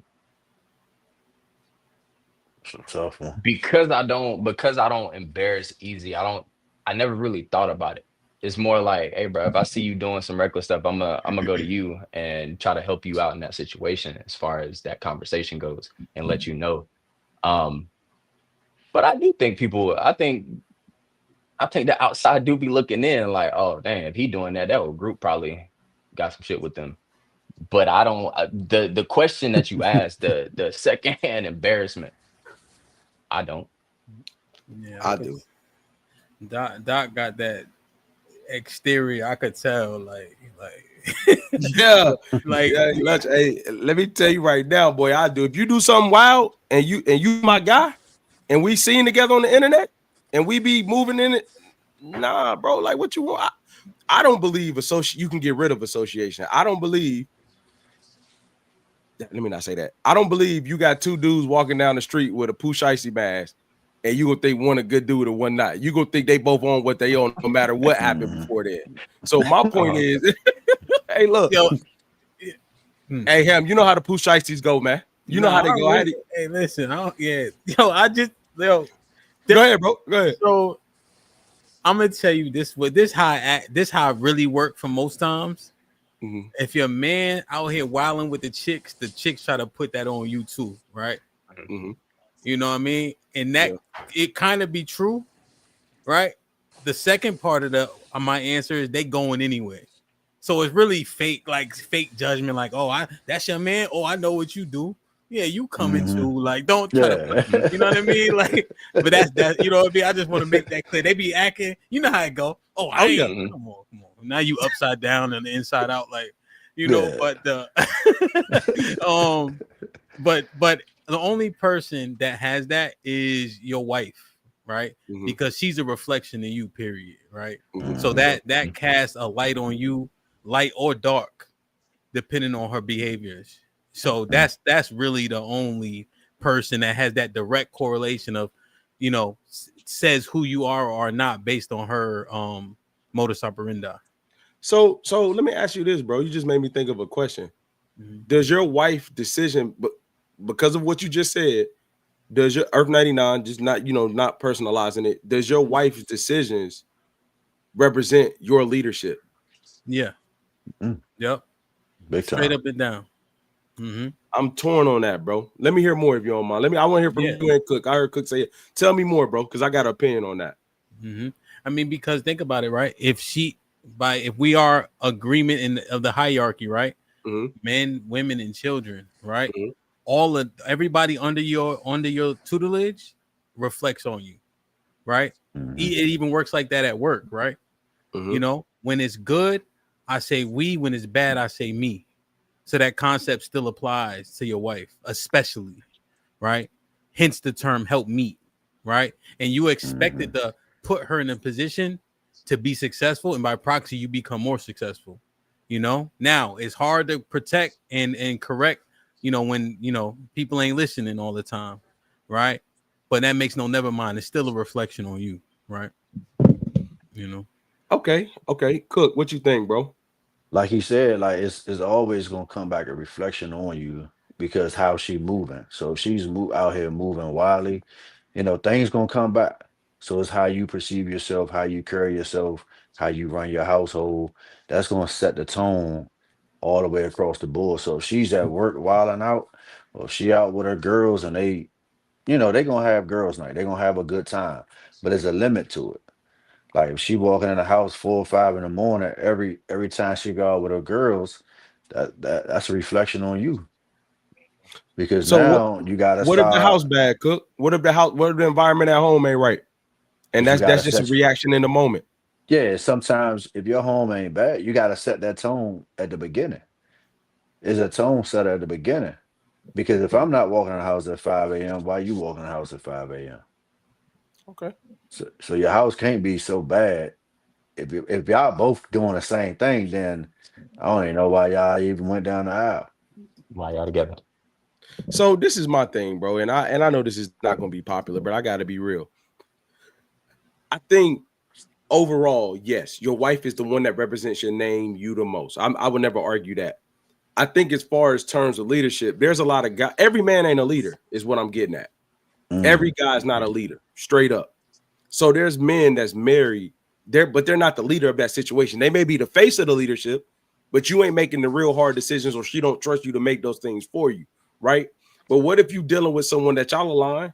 Tough one. Because I don't embarrass easy. I never really thought about it. It's more like, hey, bro, if I see you doing some reckless stuff, I'm gonna go to you and try to help you out in that situation as far as that conversation goes and let you know. But I do think I think the outside do be looking in like, oh, damn, if he doing that whole group probably got some shit with them. But I don't. The question that you asked, the secondhand embarrassment, I don't. Yeah, I do. Doc got that exterior. I could tell, like yeah, hey, let me tell you right now, boy, I do. If you do something wild and you my guy, and we seen together on the internet, and we be moving in it, nah, bro. Like, what you want? I don't believe you can get rid of association. I don't believe. Let me not say that. I don't believe you got 2 dudes walking down the street with a Pooh Shiesty mask, and you gonna think one a good dude or one not. You gonna think they both on what they on, no matter what happened before then. So my point is, hey, look, hey, Ham, you know how the Pooh Shiesties go, man. You know how they go. Hey, listen, go ahead, bro. Go ahead. So I'm gonna tell you this how I really work for most times. If your man out here wilding with the chicks try to put that on you too, right? You know what I mean? And that it kind of be true, right? The second part of my answer is they going anyway. So it's really fake, like fake judgment, like, oh, that's your man. Oh, I know what you do. Yeah, you coming too. Like, don't try to put, Yeah. you know what I mean? Like, but that's you know what I mean. I just want to make that clear. They be acting, you know how it go. Oh, I ain't. Yeah. Come on. Now you upside down and the inside out, like, you know. Yeah. But the but the only person that has that is your wife, right? Because she's a reflection of you, period, right? So that casts a light on you, light or dark, depending on her behaviors. So that's really the only person that has that direct correlation of, you know, says who you are or are not based on her modus operandi. So let me ask you this, bro. You just made me think of a question. Does your wife decision, but because of what you just said, does your Earth 99, just not, you know, not personalizing it, does your wife's decisions represent your leadership? Yeah. Yep. Big time. Straight up and down. I'm torn on that, bro. Let me hear more if you don't mind. I want to hear from you and Cook. I heard Cook say it. Tell me more, bro, because I got an opinion on that. I mean, because think about it, right? If we are agreement of the hierarchy, right? Men, women, and children, right? Everybody under your tutelage reflects on you, right? It even works like that at work, right? You know, when it's good, I say we. When it's bad, I say me. So that concept still applies to your wife, especially, right? Hence the term help meet, right? And you expected to put her in a position to be successful, and by proxy, you become more successful. You know, now it's hard to protect and correct, you know, when, you know, people ain't listening all the time, right? But that makes no never mind. It's still a reflection on you, right? You know. Okay. Cook, what you think, bro? Like he said, like it's always gonna come back a reflection on you because how she moving. So if she's out here moving wildly, you know, things gonna come back. So it's how you perceive yourself, how you carry yourself, how you run your household. That's gonna set the tone all the way across the board. So if she's at work wilding out, or if she out with her girls and they, you know, they gonna have girls' night. They're gonna have a good time. But there's a limit to it. Like if she walking in the house 4 or 5 in the morning, every time she go out with her girls, that's a reflection on you. Because So now you gotta what if the house start. bad, Cook? What if the environment at home ain't right? And You gotta that's just a set. reaction in the moment. Yeah, sometimes if your home ain't bad, you gotta set that tone at the beginning. It's a tone setter at the beginning. Because if I'm not walking in the house at 5 a.m., why you walking in the house at 5 a.m.? Okay. So your house can't be so bad. If y'all both doing the same thing, then I don't even know why y'all even went down the aisle. Why y'all together? So this is my thing, bro, and I know this is not going to be popular, but I got to be real. I think overall, yes, your wife is the one that represents your name, you the most. I would never argue that. I think as far as terms of leadership, there's a lot of guys. Every man ain't a leader, is what I'm getting at. Every guy is not a leader, straight up. So there's men that's married, but they're not the leader of that situation. They may be the face of the leadership, but you ain't making the real hard decisions, or she don't trust you to make those things for you, right? But what if you dealing with someone that y'all align?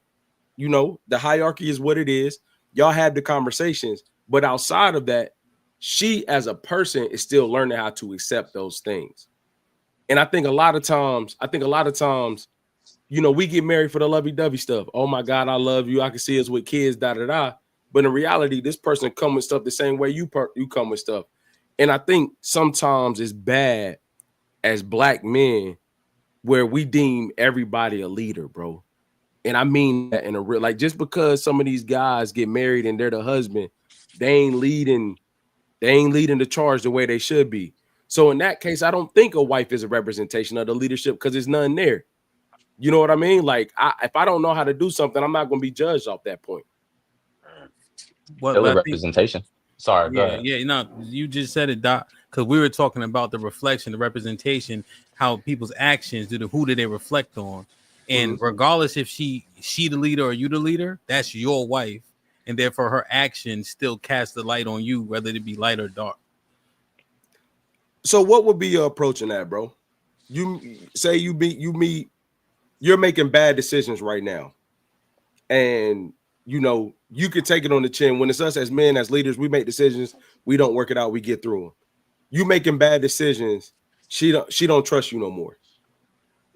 You know, the hierarchy is what it is. Y'all have the conversations, but outside of that, she as a person is still learning how to accept those things. And I think a lot of times, you know, we get married for the lovey-dovey stuff. Oh my God, I love you. I can see us with kids, da-da-da. But in reality, this person come with stuff the same way you come with stuff. And I think sometimes it's bad as Black men where we deem everybody a leader, bro. And I mean that in a real, like, just because some of these guys get married and they're the husband, they ain't leading the charge the way they should be. So in that case, I don't think a wife is a representation of the leadership because there's none there. You know what I mean? Like, if I don't know how to do something, I'm not going to be judged off that point. Still a I think, representation. Sorry, go ahead. Yeah, you know, you just said it, Doc, because we were talking about the reflection, the representation, how people's actions who do they reflect on. And regardless if she the leader or you the leader, that's your wife. And therefore her actions still cast the light on you, whether it be light or dark. So what would be your approach in that, bro? You say you're making bad decisions right now. And you know, you could take it on the chin. When it's us as men, as leaders, we make decisions, we don't work it out, we get through them. you making bad decisions, she don't trust you no more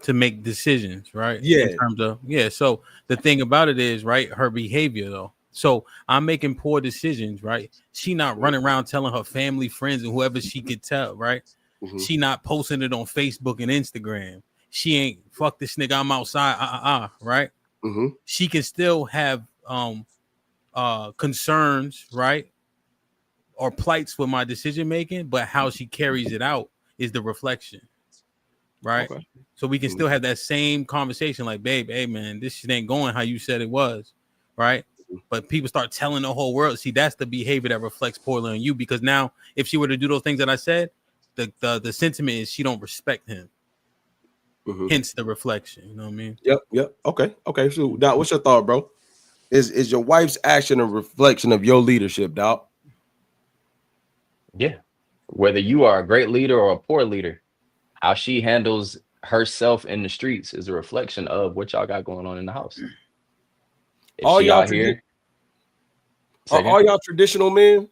to make decisions, right? Yeah. In terms of So the thing about it is, right, her behavior though. So I'm making poor decisions, right? She not running around telling her family, friends, and whoever she could tell, right? She not posting it on Facebook and Instagram. She ain't fuck this nigga, I'm outside, right? She can still have concerns, right? Or plights with my decision making, but how she carries it out is the reflection, right? Okay. So we can still have that same conversation, like, babe, hey man, this shit ain't going how you said it was, right? But people start telling the whole world. See, that's the behavior that reflects poorly on you, because now if she were to do those things that I said, the sentiment is she don't respect him. Hence the reflection. You know what I mean? Yep. Okay. So, Doc, what's your thought, bro? Is your wife's action a reflection of your leadership, Doc? Yeah. Whether you are a great leader or a poor leader, how she handles herself in the streets is a reflection of what y'all got going on in the house. If All she y'all out here, are all y'all traditional men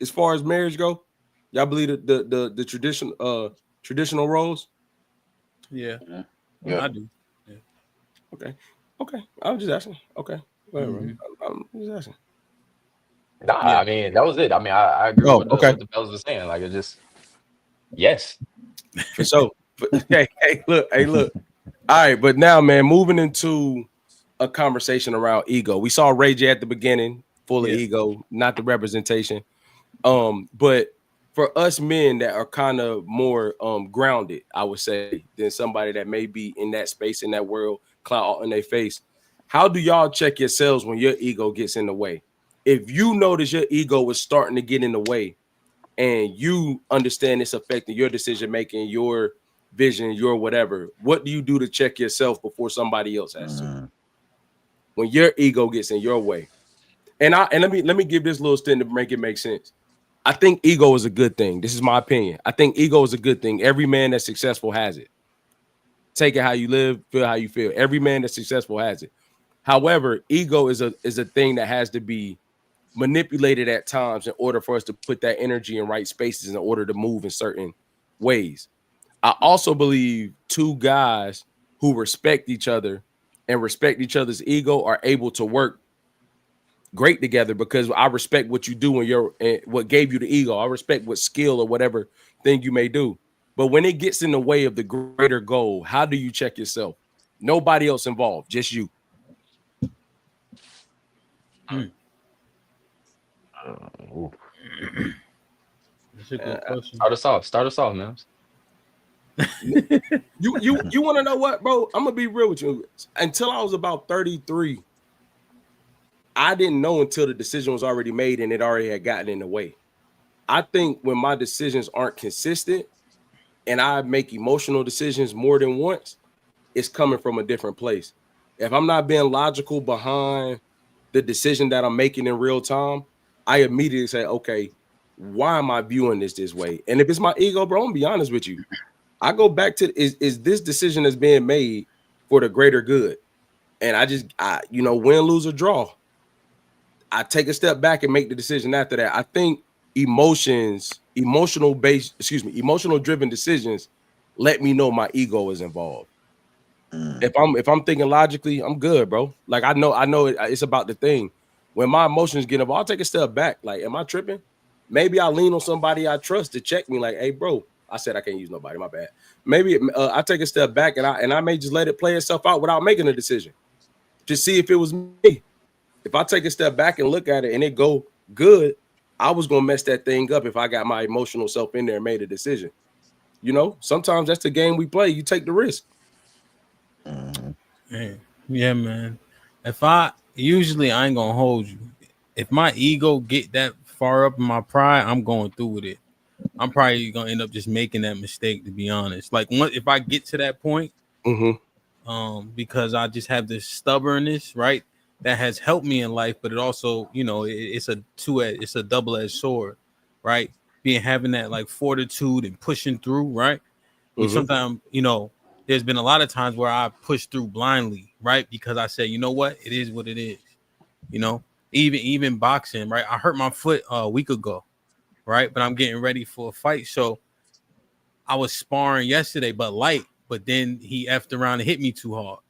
as far as marriage go? Y'all believe the traditional roles? Yeah. Yeah. I do. Yeah. Okay. I was just asking. Okay. Whatever. I'm just asking. Nah, I mean, that was it. I mean, I agree with what the fellas were saying. Like, it just, yes. For sure. Hey, look. All right, but now, man, moving into a conversation around ego. We saw Ray J at the beginning, full of ego, not the representation. But for us men that are kind of more grounded, I would say, than somebody that may be in that space, in that world, clout in their face. How do y'all check yourselves when your ego gets in the way? If you notice your ego is starting to get in the way, and you understand it's affecting your decision making, your vision, your whatever, what do you do to check yourself before somebody else has to? When your ego gets in your way. And let me give this little stint to make it make sense. I think ego is a good thing. This is my opinion. I think ego is a good thing. Every man that's successful has it. Take it how you live, feel how you feel. Every man that's successful has it. However, ego is a thing that has to be manipulated at times in order for us to put that energy in right spaces in order to move in certain ways. I also believe two guys who respect each other and respect each other's ego are able to work great together, because I respect what you do and what gave you the ego. I respect what skill or whatever thing you may do. But when it gets in the way of the greater goal, how do you check yourself? Nobody else involved, just you. That's a good question. Start us off, man. You want to know what, bro? I'm gonna be real with you. Until I was about 33, I didn't know until the decision was already made and it already had gotten in the way. I think when my decisions aren't consistent and I make emotional decisions more than once, it's coming from a different place. If I'm not being logical behind the decision that I'm making in real time, I immediately say, okay, why am I viewing this way? And if it's my ego, bro, I'm gonna be honest with you. I go back to is this decision that's being made for the greater good? And I win, lose, or draw, I take a step back and make the decision after that. I think emotional driven decisions let me know my ego is involved. If I'm thinking logically, I'm good, bro. Like I know it's about the thing. When my emotions get involved, I'll take a step back. Like, am I tripping? Maybe I'll lean on somebody I trust to check me. Like, hey, bro, I said I can't use nobody. My bad. Maybe I take a step back and I may just let it play itself out without making a decision to see if it was me. If I take a step back and look at it and it go good, I was gonna mess that thing up if I got my emotional self in there and made a decision. You know, sometimes that's the game we play. You take the risk. Yeah, man. I ain't gonna hold you. If my ego get that far up in my pride, I'm going through with it. I'm probably gonna end up just making that mistake, to be honest. Like, if I get to that point, because I just have this stubbornness, right? That has helped me in life, but it also, it's a double-edged sword, right? Having that like fortitude and pushing through, right? Sometimes, there's been a lot of times where I pushed through blindly, right? Because I said, you know what, it is what it is. Even boxing, right? I hurt my foot a week ago, right? But I'm getting ready for a fight. So I was sparring yesterday, but light. But then he effed around and hit me too hard.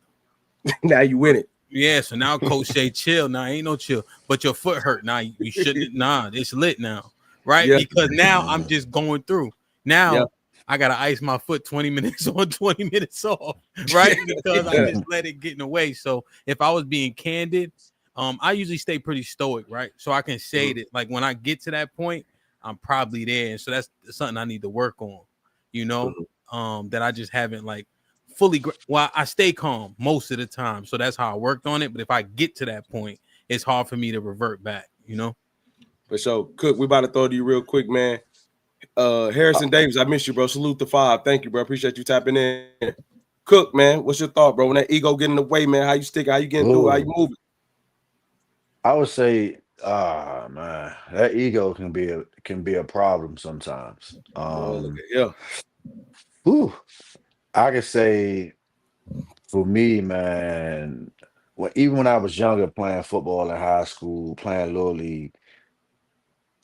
Now you win it. Yeah, so now coach say chill. Nah, ain't no chill. But your foot hurt. Nah, you shouldn't. Nah, it's lit now, right? Yeah. Because now I'm just going through. Now Yeah. I gotta ice my foot 20 minutes on, 20 minutes off, right? Because I just let it get in the way. So if I was being candid, I usually stay pretty stoic, right? So I can say that, like, when I get to that point, I'm probably there. And so that's something I need to work on, you know, that I just haven't like fully. Well, I stay calm most of the time. So that's how I worked on it. But if I get to that point, it's hard for me to revert back, you know? For sure. Cook, we about to throw to you real quick, man. Harrison Davis, I miss you, bro. Salute to 5. Thank you, bro. Appreciate you tapping in. Cook, man, what's your thought, bro? When that ego get in the way, man, how you stick? How you getting through? How you moving? I would say, man, that ego can be a problem sometimes. Yeah. Whew, I could say for me, man, even when I was younger, playing football in high school, playing little league,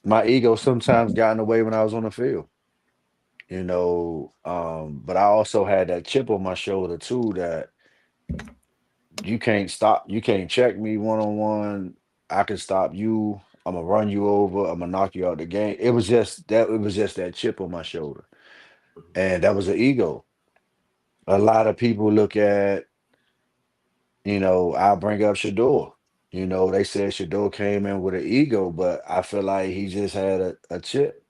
my ego sometimes got in the way when I was on the field. But I also had that chip on my shoulder too that you can't check me one on one. I can stop you. I'm gonna run you over. I'm gonna knock you out the game. It was just that chip on my shoulder. And that was an ego. A lot of people look at, I'll bring up Shador. They said Shador came in with an ego, but I feel like he just had a chip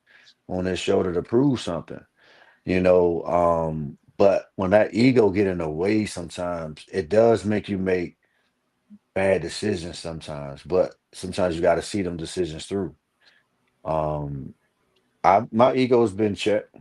on his shoulder to prove something. But when that ego get in the way sometimes, it does make you make bad decisions sometimes, but sometimes you got to see them decisions through. Um, my ego's been checked.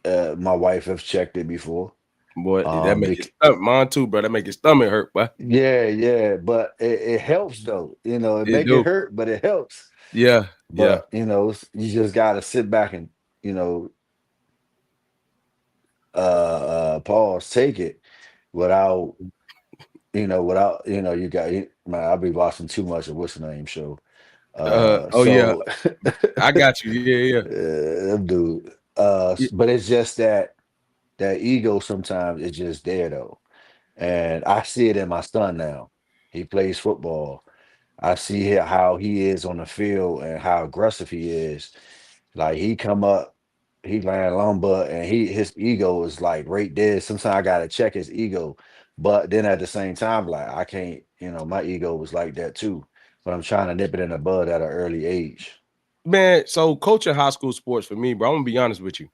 My wife has checked it before. Boy, that make your stomach, mine too, bro. That make your stomach hurt, boy. Yeah, but it helps though. It It make it do. hurt, but it helps. Yeah. But you just gotta sit back and you know pause, take it without you got man. I'll be watching too much of what's the name show. Oh yeah, So I got you. Yeah. dude. Yeah. But it's just that ego sometimes is just there though. And I see it in my son now. He plays football. I see how he is on the field and how aggressive he is. Like he come up, he land lumber, and his ego is like right there. Sometimes I gotta check his ego, but then at the same time, like I can't, my ego was like that too. But I'm trying to nip it in the bud at an early age. Man, so coaching high school sports for me, bro, I'm gonna be honest with you.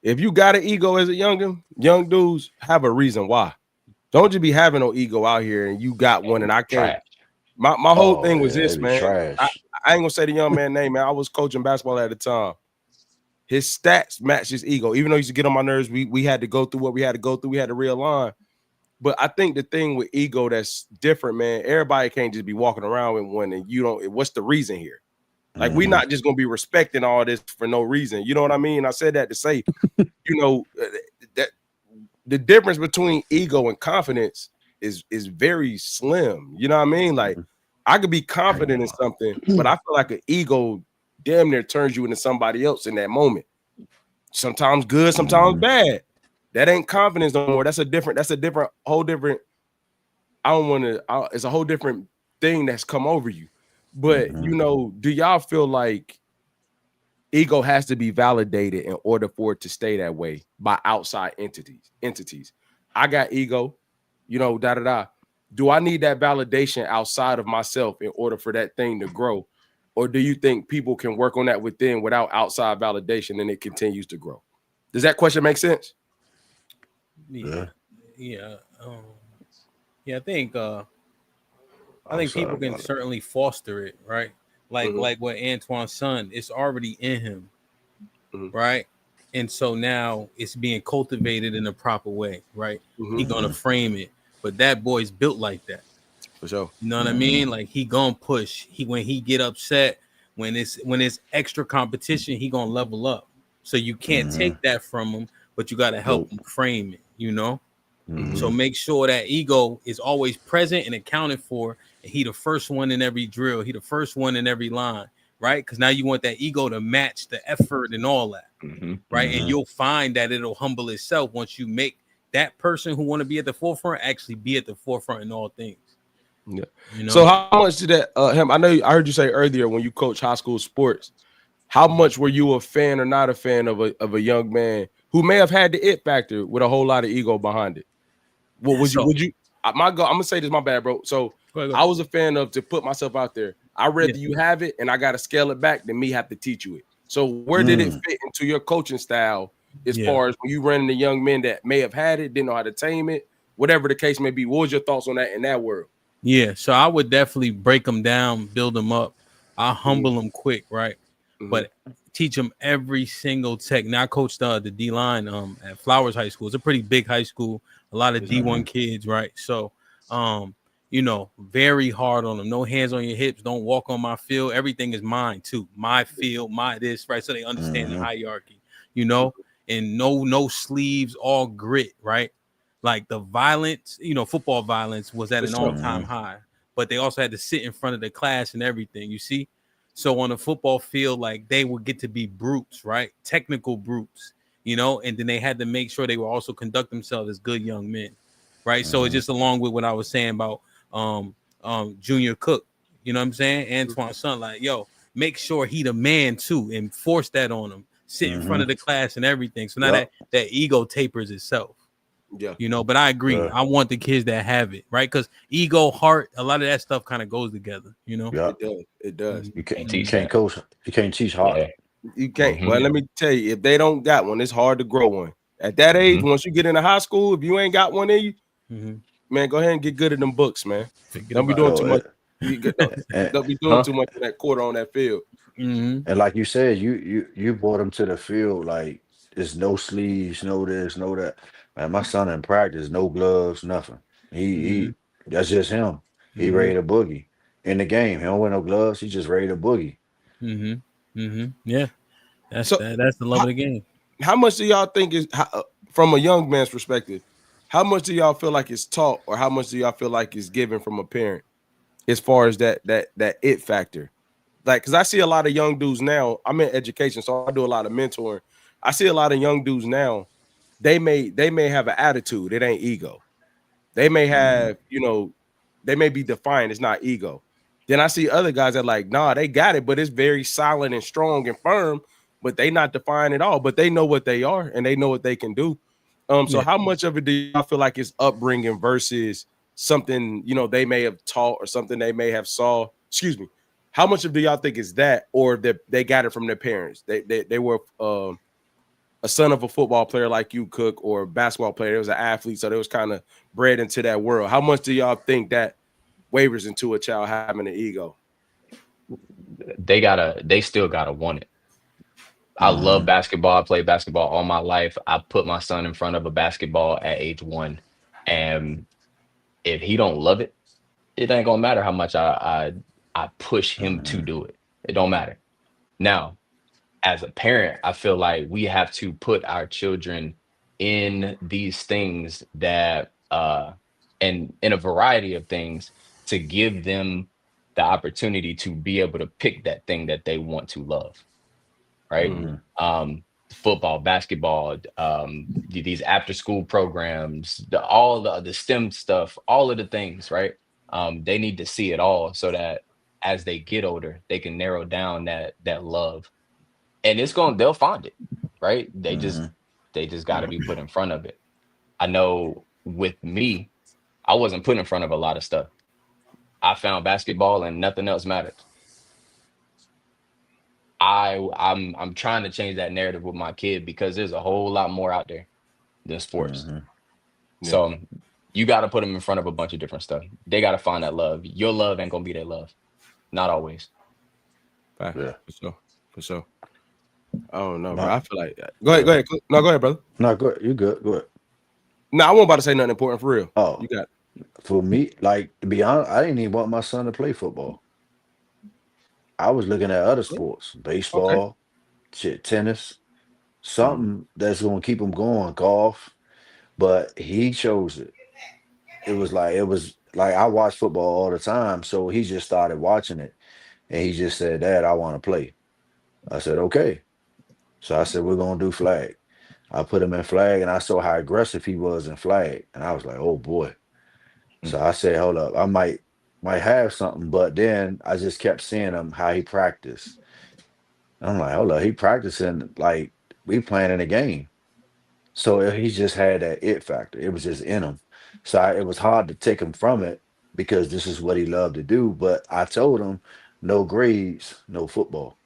If you got an ego as a young dudes have a reason why. Don't just be having no ego out here and you got one and I can't. Trash. My whole Oh thing was yeah, this, it'd be man. I trash. ain't gonna say the young man name, man. I was coaching basketball at the time. His stats matched his ego. Even though he used to get on my nerves, we had to go through what we had to go through. We had to realign. But I think the thing with ego that's different, man, everybody can't just be walking around with one and you don't. What's the reason here? Like, we're hmm not just gonna be respecting all this for no reason. You know what I mean? I said that to say, that the difference between ego and confidence is very slim. You know what I mean? Like, I could be confident in something, but I feel like an ego damn near turns you into somebody else in that moment. Sometimes good, sometimes hmm bad. That ain't confidence no more. That's a whole different. I don't want to. It's a whole different thing that's come over you. But hmm do y'all feel like ego has to be validated in order for it to stay that way by outside entities? I got ego, da da da. Do I need that validation outside of myself in order for that thing to grow? Or do you think people can work on that within without outside validation and it continues to grow? Does that question make sense? Yeah. Yeah. Yeah. Yeah, I think Outside people of can it. certainly foster it, right? Like Mhm, like what Antoine's son, it's already in him, mhm, right? And so now it's being cultivated in a proper way, right? He mhm, gonna hmm frame it, but that boy's built like that. for sure. You know what I hmm mean? Like he gonna push. When he get upset, when it's extra competition, he gonna level up. So you can't hmm take that from him, but you gotta help Nope. him frame it. So hmm make sure that ego is always present and accounted for. And he the first one in every drill. He the first one in every line. right? Because now you want that ego to match the effort and all that, right? And you'll find that it'll humble itself once you make that person who want to be at the forefront actually be at the forefront in all things. Yeah. You know? So how much did that him? I heard you say earlier when you coach high school sports, how much were you a fan or not a fan of a young man who may have had the it factor with a whole lot of ego behind it? What would you I'm gonna say this, my bad, bro. So go ahead. I was a fan of, to put myself out there, I'd rather you have it and I gotta scale it back than me have to teach you it. So where did it fit into your coaching style as far as when you running the young men that may have had it, didn't know how to tame it, whatever the case may be? What was your thoughts on that in that world? Yeah, so I would definitely break them down, build them up. I humble them quick, right? But teach them every single tech. Now I coached the D line at Flowers High School. It's a pretty big high school, a lot of D1 kids, right? So you know, very hard on them. No hands on your hips. Don't walk on my field. Everything is mine too. My field, my this, right? So they understand the hierarchy, you know, and no sleeves, all grit, right? Like the violence, you know, football violence was at an all-time high, but they also had to sit in front of the class and everything, you see? So on the football field, like they would get to be brutes, right? Technical brutes, you know, and then they had to make sure they would also conduct themselves as good young men, right? So it's just along with what I was saying about Junior Cook, you know what I'm saying? Antoine's son, like, yo, make sure he the man too and force that on him, sit in front of the class and everything. So now that ego tapers itself. Yeah, you know, but I agree. I want the kids that have it, right? Because ego, heart, a lot of that stuff kind of goes together, you know. It does. You can't coach. You can't teach heart. You can't. Well, let me tell you, if they don't got one, it's hard to grow one. At that age, once you get into high school, if you ain't got one in you, man, go ahead and get good at them books, man. Don't be doing too much. Don't be doing too much of that quarter on that field. And like you said, you brought him to the field like there's no sleeves, no this, no that. Man, my son in practice, no gloves, nothing. He that's just him. He ready to boogie in the game. He don't wear no gloves. He just ready to boogie. Yeah, that's the love of the game. How much do y'all think is from a young man's perspective? How much do y'all feel like it's taught, or how much do y'all feel like it's given from a parent, as far as that it factor? Like, because I see a lot of young dudes now. I'm in education, so I do a lot of mentoring. I see a lot of young dudes now. They may have an attitude. It ain't ego. They may have, you know, they may be defiant. It's not ego. Then I see other guys that like, nah, they got it, but it's very solid and strong and firm, but they not defiant at all. But they know what they are and they know what they can do. So how much of it do y'all feel like is upbringing versus something, you know, they may have taught or something they may have saw? Excuse me. How much of do y'all think is that, or that they got it from their parents? They were a son of a football player like you, Cook, or a basketball player. It was an athlete, so they was kind of bred into that world. How much do y'all think that wavers into a child having an ego? They still gotta want it. I love basketball. I played basketball all my life. I put my son in front of a basketball at age 1, and if he don't love it, it ain't gonna matter how much I push him to do it. It don't matter. Now, as a parent, I feel like we have to put our children in these things that and in a variety of things to give them the opportunity to be able to pick that thing that they want to love, right? Football, basketball, these after school programs, all the STEM stuff, all of the things, right? They need to see it all so that as they get older, they can narrow down that love, and they'll find it, right? They just got to be put in front of it. I know with me, I wasn't put in front of a lot of stuff. I found basketball and nothing else mattered. I'm trying to change that narrative with my kid because there's a whole lot more out there than sports. So you got to put them in front of a bunch of different stuff. They got to find that love. Your love ain't gonna be their love, not always. For sure. I don't know, bro. I feel like that. Go ahead. No, go ahead, brother. No, go ahead. You good. Go ahead. No, I wasn't about to say nothing important for real. Oh, you got it. For me, like, to be honest, I didn't even want my son to play football. I was looking at other sports, baseball, tennis, something that's going to keep him going, golf. But he chose it. It was like I watch football all the time, so he just started watching it. And he just said, Dad, I want to play. I said, okay. So I said, we're gonna do flag. I put him in flag, and I saw how aggressive he was in flag, and I was like, oh boy. So I said, hold up, I might have something, but then I just kept seeing him how he practiced. And I'm like, hold up, he practicing like we playing in a game. So he just had that it factor. It was just in him. So it was hard to take him from it because this is what he loved to do. But I told him, no grades, no football.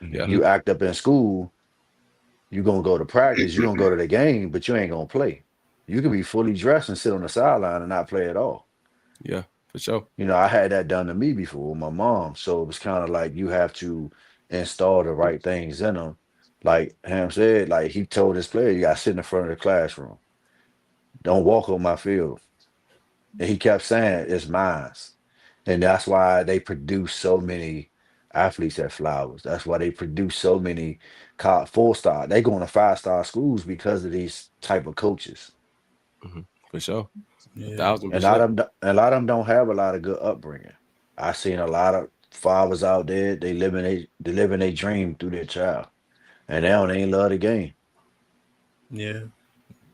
Yeah. You act up in school, you're gonna go to practice, you're gonna go to the game, but you ain't gonna play. You can be fully dressed and sit on the sideline and not play at all. Yeah, for sure. You know, I had that done to me before with my mom. So it was kind of like you have to install the right things in them. Like Ham said, like he told his player, you got to sit in the front of the classroom. Don't walk on my field. And he kept saying, it's mine. And that's why they produce so many athletes at Flowers. That's why they produce so many 4-star. They going to 5-star schools because of these type of coaches. For sure. Yeah. 1,000%. A lot of them don't have a lot of good upbringing. I seen a lot of fathers out there, they living their dream through their child. And they don't even love the game. Yeah.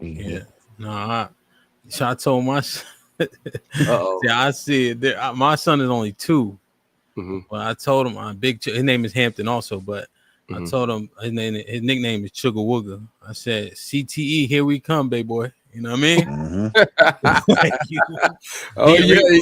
Mhm. Yeah. No, I told my son, Uh-oh. yeah, I see it. My son is only 2. But I told him his name is Hampton also, but I told him his nickname is Chugga Wugga. I said, CTE, here we come, baby boy. You know what I mean? Like, you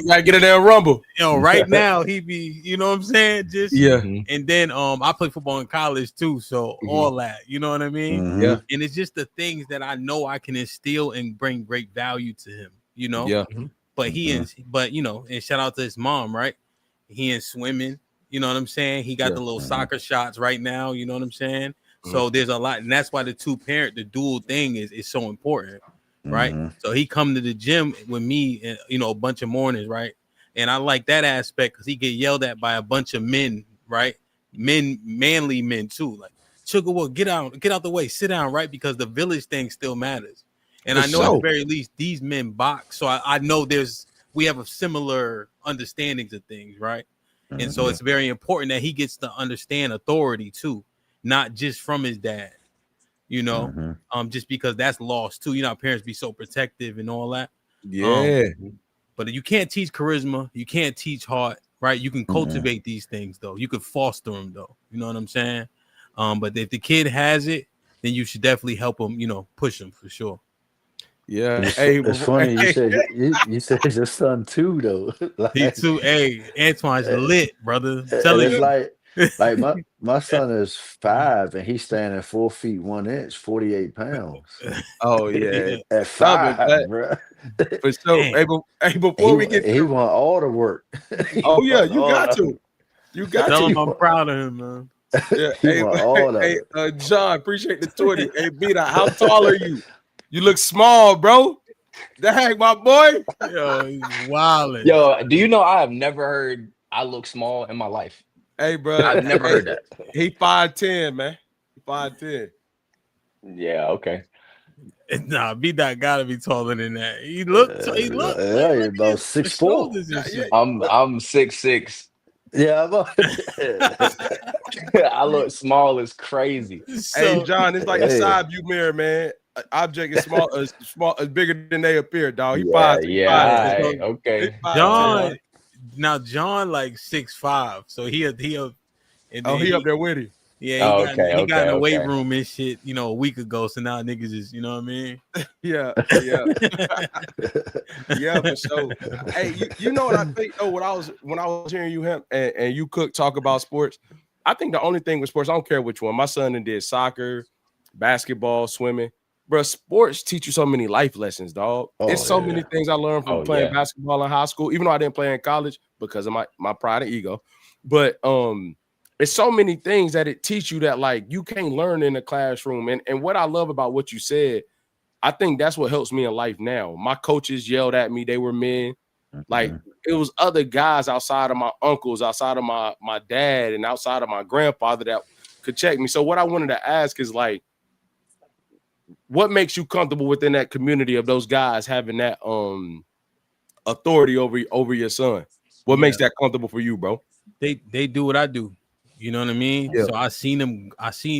gotta get in there and rumble. Right now he be, you know what I'm saying? Just and then I play football in college too, so all that, you know what I mean? Yeah. And it's just the things that I know I can instill and bring great value to him, you know. Yeah. But but you know, and shout out to his mom, right? He in swimming, you know what I'm saying? He got the little soccer shots right now, you know what I'm saying? So there's a lot, and that's why the the dual thing is so important, right? So he come to the gym with me, and you know, a bunch of mornings, right? And I like that aspect because he get yelled at by a bunch of men, right? Manly men too. Like, Chugga, well, get out the way, sit down, right? Because the village thing still matters. And I know at the very least these men box, so I know we have a similar understandings of things, right? And so it's very important that he gets to understand authority too, not just from his dad, you know, just because that's lost too. You know, our parents be so protective and all that. Yeah. But you can't teach charisma, you can't teach heart, right? You can cultivate these things though. You could foster them though. You know what I'm saying? But if the kid has it, then you should definitely help him, you know, push him for sure. Yeah, it's funny you said it's your son too though. Like, he too. Hey, Antoine's lit, brother. And Telling it's you. like my son is 5 and he's standing 4 feet 1 inch, 48 pounds. Oh yeah, At 5, bro. For sure. Hey, before we get he want all the work. Oh yeah, you got to. You got Tell to. him I'm proud of him, man. Yeah. He want all of it. John, appreciate the 20. Hey, Beta, how tall are you? You look small, bro. Dang, my boy. Yo, he's wildin'. Yo, do you know I have never heard I look small in my life? Hey, bro. I've never heard that. He 5'10", man. 5'10". Yeah, okay. Nah, B-Dot gotta be taller than that. He looked about his 6'4". shoulders and shit. I'm 6'6". Yeah, I look small as crazy. Hey, John, it's like a side view mirror, man. Object is small, is bigger than they appear, dog. Okay. John like 6'5", so he up there with him. Yeah, he got in the weight room and shit, you know, a week ago. So now niggas is, you know what I mean? Yeah, for sure. Hey, you know what I think? Oh, when I was hearing you Hamp and you Cook talk about sports, I think the only thing with sports, I don't care which one. My son did soccer, basketball, swimming. Bro, sports teach you so many life lessons, dog. It's so many things I learned from playing basketball in high school, even though I didn't play in college because of my pride and ego. But it's so many things that it teach you that like you can't learn in the classroom. And what I love about what you said, I think that's what helps me in life now. My coaches yelled at me, they were men. Like it was other guys outside of my uncles, outside of my dad, and outside of my grandfather that could check me. So what I wanted to ask is like, what makes you comfortable within that community of those guys having that authority over your son? What makes that comfortable for you, bro? they do what I do. You know what I mean? Yeah. So I seen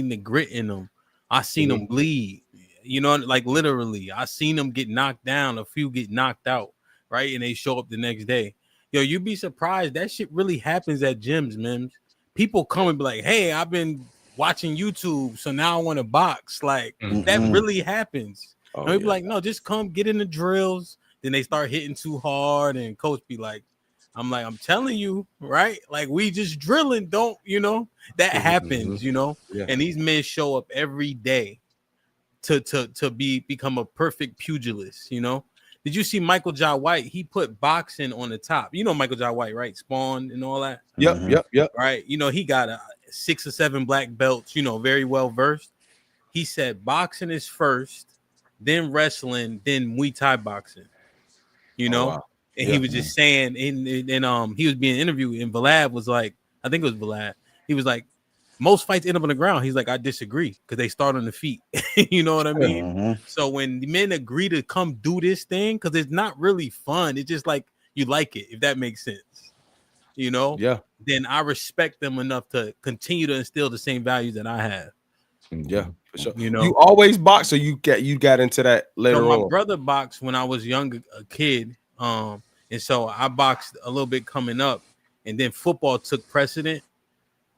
the grit in them. I seen Mhm. them bleed. You know, like literally, I seen them get knocked down. A few get knocked out, right? And they show up the next day. Yo, you'd be surprised. That shit really happens at gyms, man. People come and be like, "Hey, I've been watching YouTube, so now I want to box." Like that really happens. And we be like, "No, just come get in the drills." Then they start hitting too hard, and coach be like, I'm telling you, right? Like we just drilling, don't that happens, Yeah. and these men show up every day to become a perfect pugilist, Did you see Michael Jai White? He put boxing on the top. You know Michael Jai White, right? Spawn and all that. Yep. Right. He got 6 or 7 black belts, very well versed. He said boxing is first, then wrestling, then Muay Thai boxing. Wow. And he was just saying, and he was being interviewed, and Vlad was like, I think it was Vlad. He was like, most fights end up on the ground. He's like, I disagree because they start on the feet. You know what I mean? So when the men agree to come do this thing, because it's not really fun, it's just like you like it, if that makes sense. Yeah. Then I respect them enough to continue to instill the same values that I have. Yeah, for sure. You always box, or you got into that later my on? brother boxed when I was younger, a kid. And so I boxed a little bit coming up, and then football took precedent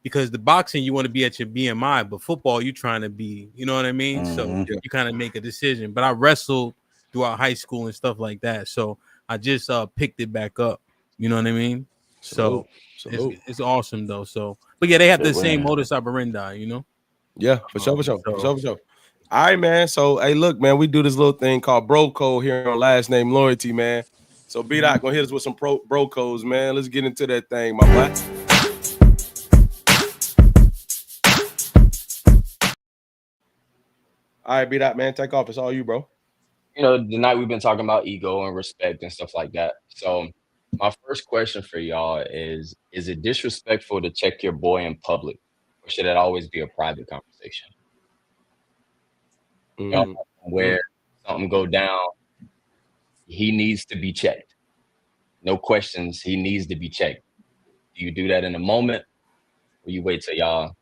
because the boxing you want to be at your BMI, but football you trying to be, you know what I mean? So you kind of make a decision. But I wrestled throughout high school and stuff like that, so I just picked it back up. You know what I mean? So it's awesome though. So, but yeah, they have the same modus operandi, Yeah, for sure. All right, man. So hey, look, man, we do this little thing called bro code here on Last Name Loyalty, man. So B-Dot gonna hit us with some bro codes, man. Let's get into that thing, my boy. All right, B-Dot, man, take off. It's all you, bro. Tonight we've been talking about ego and respect and stuff like that. So my first question for y'all is it disrespectful to check your boy in public, or should it always be a private conversation? Where something go down, he needs to be checked. No questions. He needs to be checked. Do you do that in a moment, or you wait till y'all,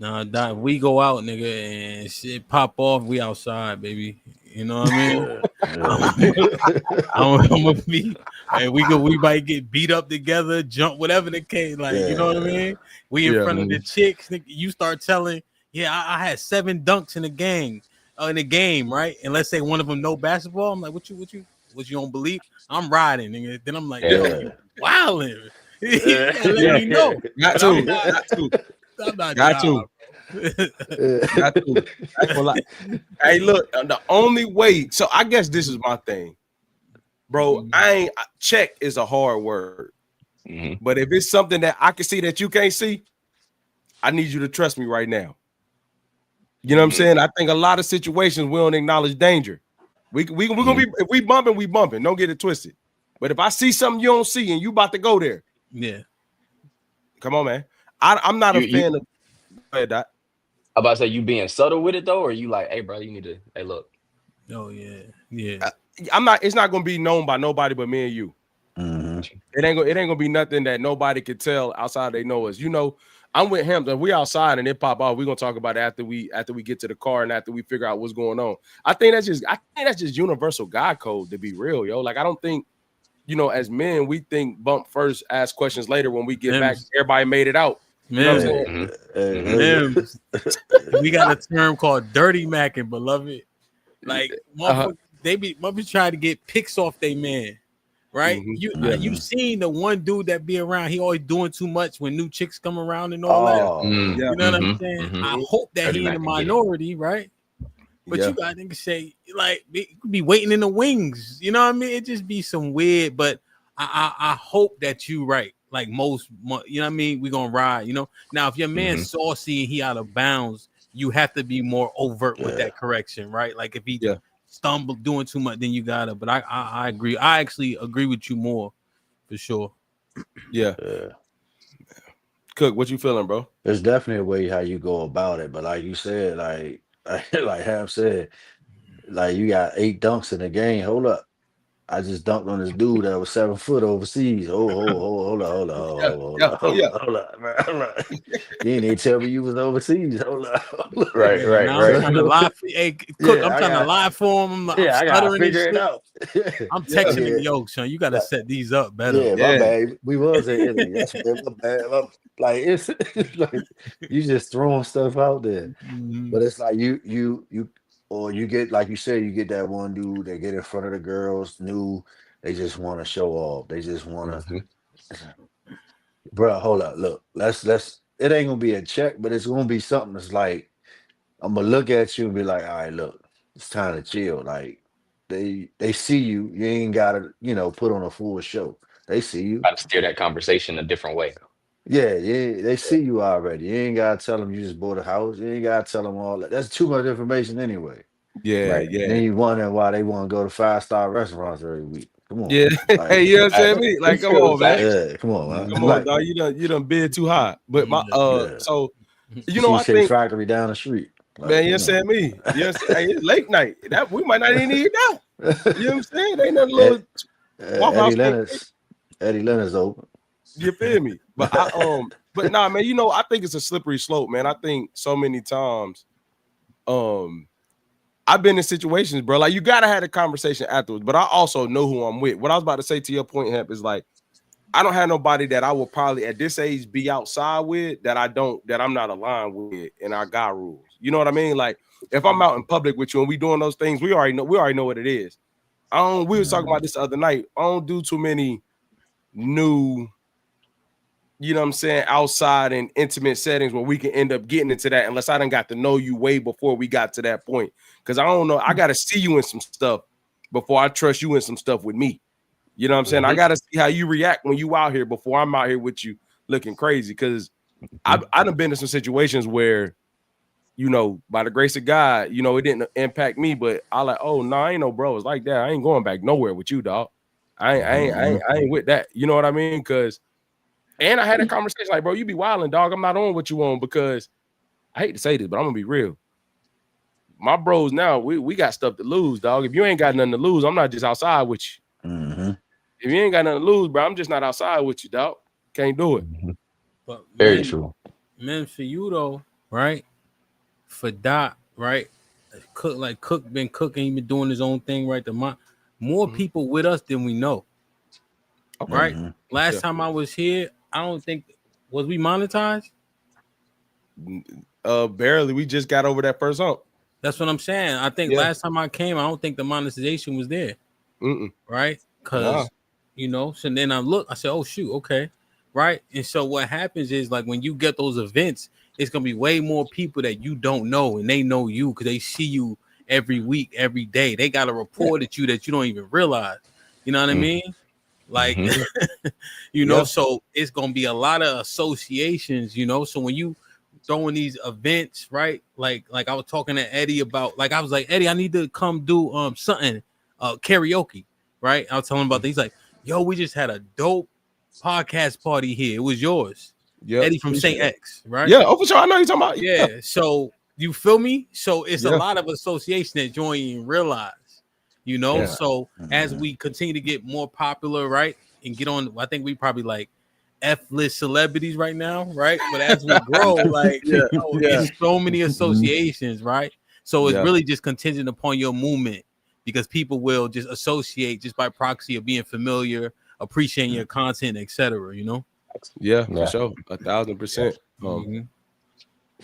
Nah, we go out, nigga, and shit pop off. We outside, baby. You know what I mean? I'm gonna be, and we might get beat up together, jump, whatever the case. Like, you know what I mean? We in front of the chicks. Nigga, you start telling, I had 7 dunks in the game, right? And let's say one of them no basketball. I'm like, what you don't believe? I'm riding, nigga. Then I'm like, yo, you wildin'. Let me know. Got to. I'm not Got to. Hey, look, the only way. So I guess this is my thing, bro. Check is a hard word, but if it's something that I can see that you can't see, I need you to trust me right now. You know what I'm saying? I think a lot of situations we don't acknowledge danger. We're gonna be, if we bumping, we bumping. Don't get it twisted. But if I see something you don't see and you about to go there, come on, man. I'm not a fan of. Go ahead, Dot. I'm about to say, you being subtle with it though, or you like, hey, bro, you need to, hey, look. Oh yeah. I'm not. It's not gonna be known by nobody but me and you. It ain't gonna be nothing that nobody could tell outside they know us. I'm with him. If we outside and it pop off, we're gonna talk about it after we get to the car and after we figure out what's going on. I think that's just universal God code, to be real, yo. Like I don't think, as men, we think bump first, ask questions later. When we get back, everybody made it out. You know what I'm saying? We got a term called dirty macking, beloved. Like they be trying to get picks off they man, right? You seen the one dude that be around, he always doing too much when new chicks come around and all that. You know what I'm saying? I hope that he in the minority, right? But you got niggas say like be waiting in the wings. You know what I mean? It just be some weird, but I hope that you right. Like most, you know what I mean? We gonna ride, Now, if your man's saucy and he out of bounds, you have to be more overt with that correction, right? Like if he stumbled doing too much, then you gotta. But I agree. I actually agree with you more, for sure. Yeah. Cook, what you feeling, bro? There's definitely a way how you go about it, but like you said, like Hamp said, like you got 8 dunks in the game. Hold up. I just dunked on this dude that was 7 foot overseas. Hold on, Yeah, yeah, oh yeah. man. Hold on. You ain't even tell me you was overseas. Hold on. Right, Yeah, right, now I'm right. trying to lie. Hey, Cook, I'm I trying to got lie for him. I'm I gotta stuttering and figure it shit. out. I'm Yeah. texting him, yo, son, you got to set these up better. Yeah, my Yeah. bad. We was in Italy. That's my bad. Like it's like you just throwing stuff out there. Mhm. But it's like or you get like you said, you get that one dude that get in front of the girls, new, they just want to show off. They just want to, Mhm. bro. Hold up, look. Let's. It ain't gonna be a check, but it's gonna be something that's like I'm gonna look at you and be like, all right, look, it's time to chill. Like they see you. You ain't gotta put on a full show. They see you. Try to steer that conversation a different way. Yeah, yeah, they see you already. You ain't gotta tell them you just bought a house. You ain't gotta tell them all that. That's too much information anyway. Yeah, Right. yeah. Then you wondering why they want to go to 5-star restaurants every week. Come on, Yeah. like, Hey, you know what I'm saying? Facts. Me? Like, come on, man. Facts. yeah, come on, man. Come Mhm. on, Like, dog. You done bid too high. But my yeah, so I Cheesecake think, Factory down the street. man, Like, you come on. saying me. Yes, hey, it's late night. That we might not even need that. You know what I'm saying? Ain't nothing Ed, little Waffle House. Eddie Leonard's open. You feel me? But but nah, man, I think it's a slippery slope, man. I think so many times, I've been in situations, bro. Like you gotta have a conversation afterwards. But I also know who I'm with. What I was about to say to your point, Hamp, is like I don't have nobody that I will probably at this age be outside with that I'm not aligned with in our God rules. You know what I mean? Like if I'm out in public with you and we doing those things, we already know what it is. We was talking about this the other night. I don't do too many new, you know what I'm saying, outside and intimate settings where we can end up getting into that unless I done got to know you way before we got to that point. Because I don't know, I got to see you in some stuff before I trust you in some stuff with me. You know what I'm saying? I got to see how you react when you out here before I'm out here with you looking crazy. Because I done been in some situations where, by the grace of God, it didn't impact me, but I like, oh no, I ain't no bro. It's like that. I ain't going back nowhere with you, dog. I ain't with that. You know what I mean? Because and I had a conversation like, bro, you be wilding, dog. I'm not on what you on because I hate to say this, but I'm gonna be real. My bros now, we got stuff to lose, dog. If you ain't got nothing to lose, I'm not just outside with you. Mm-hmm. If you ain't got nothing to lose, bro, I'm just not outside with you, dog. Can't do it. But Very true. man, for you though, right? For Doc, right? Cook been cooking, he been doing his own thing, right? More people with us than we know. Okay. Right? Mm-hmm. Last time I was here, I don't think was we monetized? Barely. We just got over that first hump. That's what I'm saying. I think last time I came, I don't think the monetization was there. Right? Because so then I said, oh shoot, okay. Right. And so what happens is like when you get those events, it's gonna be way more people that you don't know and they know you because they see you every week, every day. They got a rapport at you that you don't even realize. You know what I mean? Like so it's gonna be a lot of associations, so when you throwing these events, right? Like I was talking to Eddie about, like I was like, Eddie, I need to come do something karaoke, right? I was telling him about that. He's like, yo, we just had a dope podcast party here. It was yours. Yeah, Eddie from St. X, right? Yeah, oh for sure. I know you're talking about. Yeah. So you feel me? So it's a lot of association that you don't even realize. So as we continue to get more popular, right, and get on, I think we probably like F-list celebrities right now, right? But as we grow, like it's so many associations, right? So it's really just contingent upon your movement because people will just associate just by proxy of being familiar, appreciating your content, etc. Yeah, for sure, 1,000%.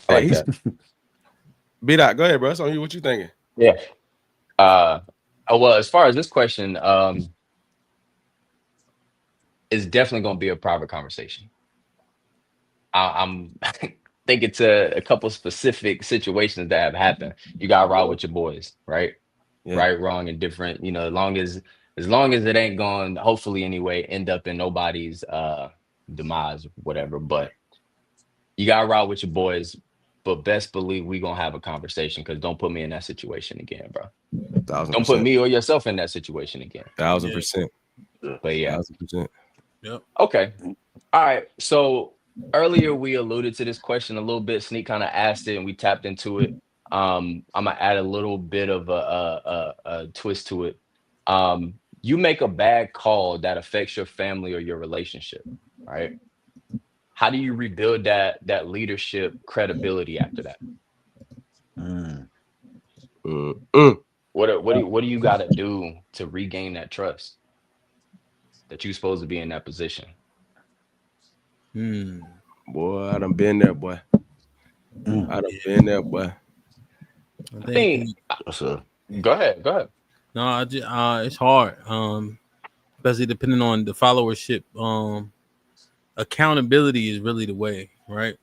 I like that. B-Dot, go ahead, bro. That's on you. What you thinking? Yeah. Well, as far as this question, it's definitely going to be a private conversation. I'm thinking to a couple specific situations that have happened. You got to ride with your boys, right? Yeah. Right, wrong, and different. As long as it ain't going, hopefully anyway, end up in nobody's demise, whatever. But you got to ride with your boys. But best believe we gonna have a conversation because don't put me in that situation again, bro. 1,000%. Don't put me or yourself in that situation again. 1,000%. But yeah. 1,000%. Yep. Okay. All right. So earlier we alluded to this question a little bit. Sneak kind of asked it and we tapped into it. I'm gonna add a little bit of a twist to it. You make a bad call that affects your family or your relationship, right? How do you rebuild that leadership credibility after that? What do you got to do to regain that trust that you're supposed to be in that position? Boy, I done been there, boy. I done been there, boy. I think. Go ahead. Go ahead. No, I just it's hard. Especially depending on the followership. Accountability is really the way, right?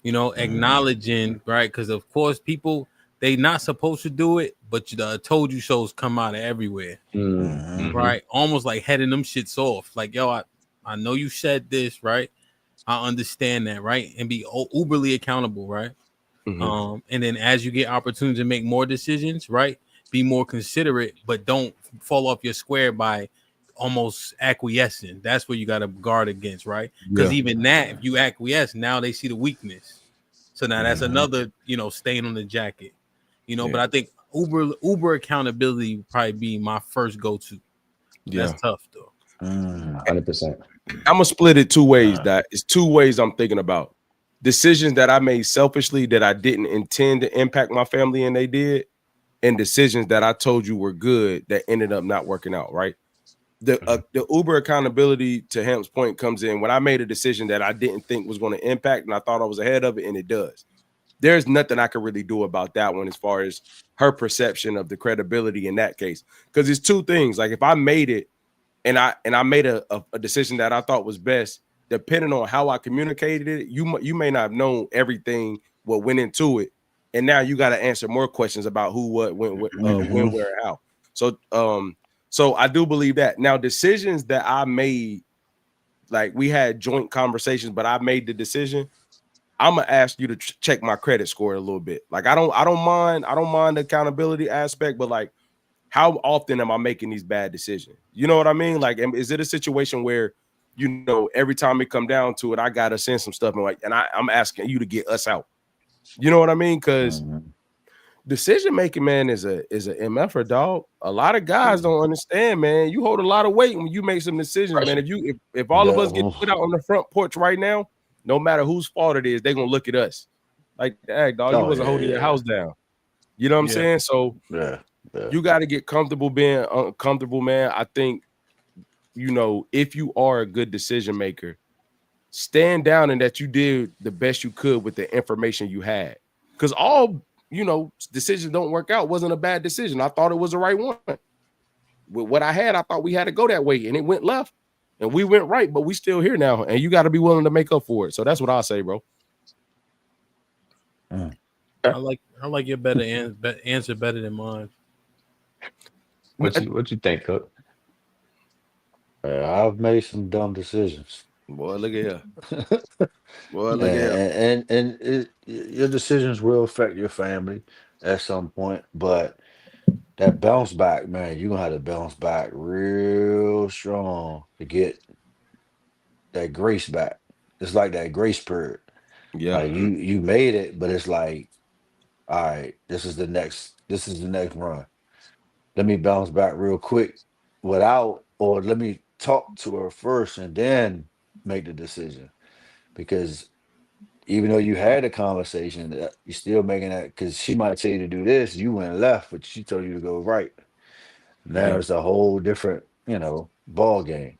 You know, acknowledging, right? Because of course, people they not supposed to do it, but the told you so's come out of everywhere, right? Almost like heading them shits off. Like, yo, I know you said this, right? I understand that, right? And be uberly accountable, right? And then as you get opportunities to make more decisions, right? Be more considerate, but don't fall off your square by almost acquiescing. That's what you got to guard against, right? Because even that, if you acquiesce, now they see the weakness. So now that's another, stain on the jacket, But I think Uber accountability would probably be my first go-to. That's tough though. 100%. I'm gonna split it two ways. That it's two ways I'm thinking about decisions that I made selfishly that I didn't intend to impact my family and they did, and decisions that I told you were good that ended up not working out. Right. The Uber accountability, to Hamp's point, comes in when I made a decision that I didn't think was going to impact, and I thought I was ahead of it, and it does. There's nothing I can really do about that one as far as her perception of the credibility in that case, because it's two things. Like if I made it and I made a decision that I thought was best, depending on how I communicated it, you may not have known everything what went into it, and now you got to answer more questions about who, what, when, where, and how. So I do believe that. Now, decisions that I made, like we had joint conversations, but I made the decision. I'm gonna ask you to check my credit score a little bit. Like I don't mind the accountability aspect, but like how often am I making these bad decisions? You know what I mean? Like, is it a situation where every time it come down to it, I gotta send some stuff and I'm asking you to get us out. You know what I mean? Because decision making, man, is a MFer, dog. A lot of guys don't understand, man. You hold a lot of weight when you make some decisions, man. If all of us get put out on the front porch right now, no matter whose fault it is, they're gonna look at us like, hey, dog, you wasn't holding your house down. You know what I'm saying? So you got to get comfortable being uncomfortable, man. I think, if you are a good decision maker, stand down and that you did the best you could with the information you had. Because all decisions don't work out wasn't a bad decision. I thought it was the right one. With what I had, I thought we had to go that way, and it went left, and we went right, but we still here now, and you got to be willing to make up for it. So that's what I'll say, bro. I like your better answer better than mine. What you think, Cook? I've made some dumb decisions. Boy, look at here. Boy, look at here. And your decisions will affect your family at some point, but that bounce back, man, you're gonna have to bounce back real strong to get that grace back. It's like that grace period. Yeah. Like you made it, but it's like, all right, this is the next run. Let me bounce back real quick or let me talk to her first and then make the decision. Because even though you had a conversation, you're still making that, because she might tell you to do this, you went left, but she told you to go right. Now it's a whole different, ball game.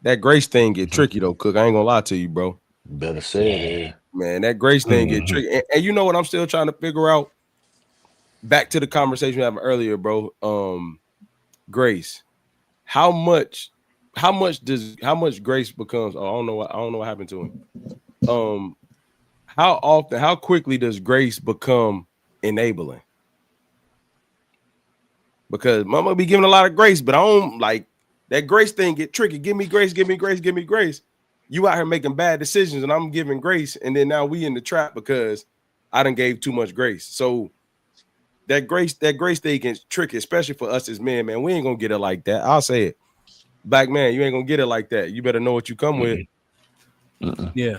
That grace thing get tricky though, Cook. I ain't gonna lie to you, bro. Better say it, man. That grace thing get tricky, and you know what I'm still trying to figure out. Back to the conversation we had earlier, bro. Grace. How much grace becomes? Oh, I don't know what happened to him. How quickly does grace become enabling? Because mama be giving a lot of grace, but I don't like that grace thing get tricky. Give me grace, give me grace, give me grace. You out here making bad decisions, and I'm giving grace, and then now we in the trap because I done gave too much grace. So that grace thing gets tricky, especially for us as men, man. We ain't gonna get it like that. I'll say it. Black man, you ain't gonna get it like that. You better know what you come with. Yeah.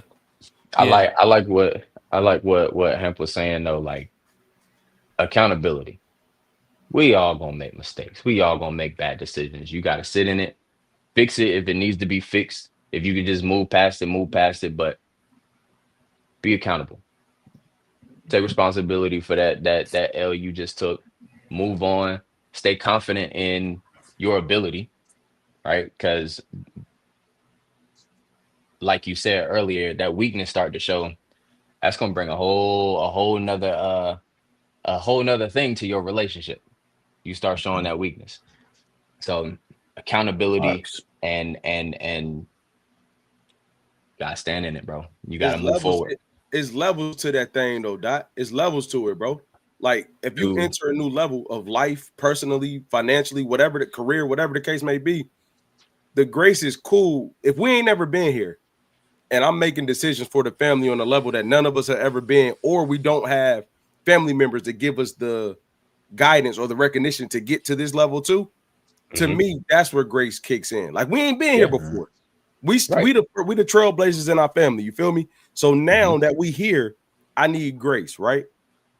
I like what Hamp was saying though, like accountability. We all gonna make mistakes. We all gonna make bad decisions. You gotta sit in it, fix it if it needs to be fixed. If you can just move past it, move past it. But be accountable. Take responsibility for that L you just took. Move on. Stay confident in your ability, right? Because like you said earlier, that weakness start to show. That's gonna bring a whole nother thing to your relationship. You start showing that weakness. So accountability Facts. and gotta stand in it, bro. You gotta It's move levels. forward. It's levels to that thing, though. Dot. It's levels to it, bro. Like if you Dude. enter a new level of life, personally, financially, whatever the career, whatever the case may be, the grace is cool. If we ain't never been here, and I'm making decisions for the family on a level that none of us have ever been, or we don't have family members to give us the guidance or the recognition to get to this level too. To me, that's where grace kicks in. Like we ain't been here Yeah. before. We Right. we the trailblazers in our family. You feel me? So now that we here, I need grace, right?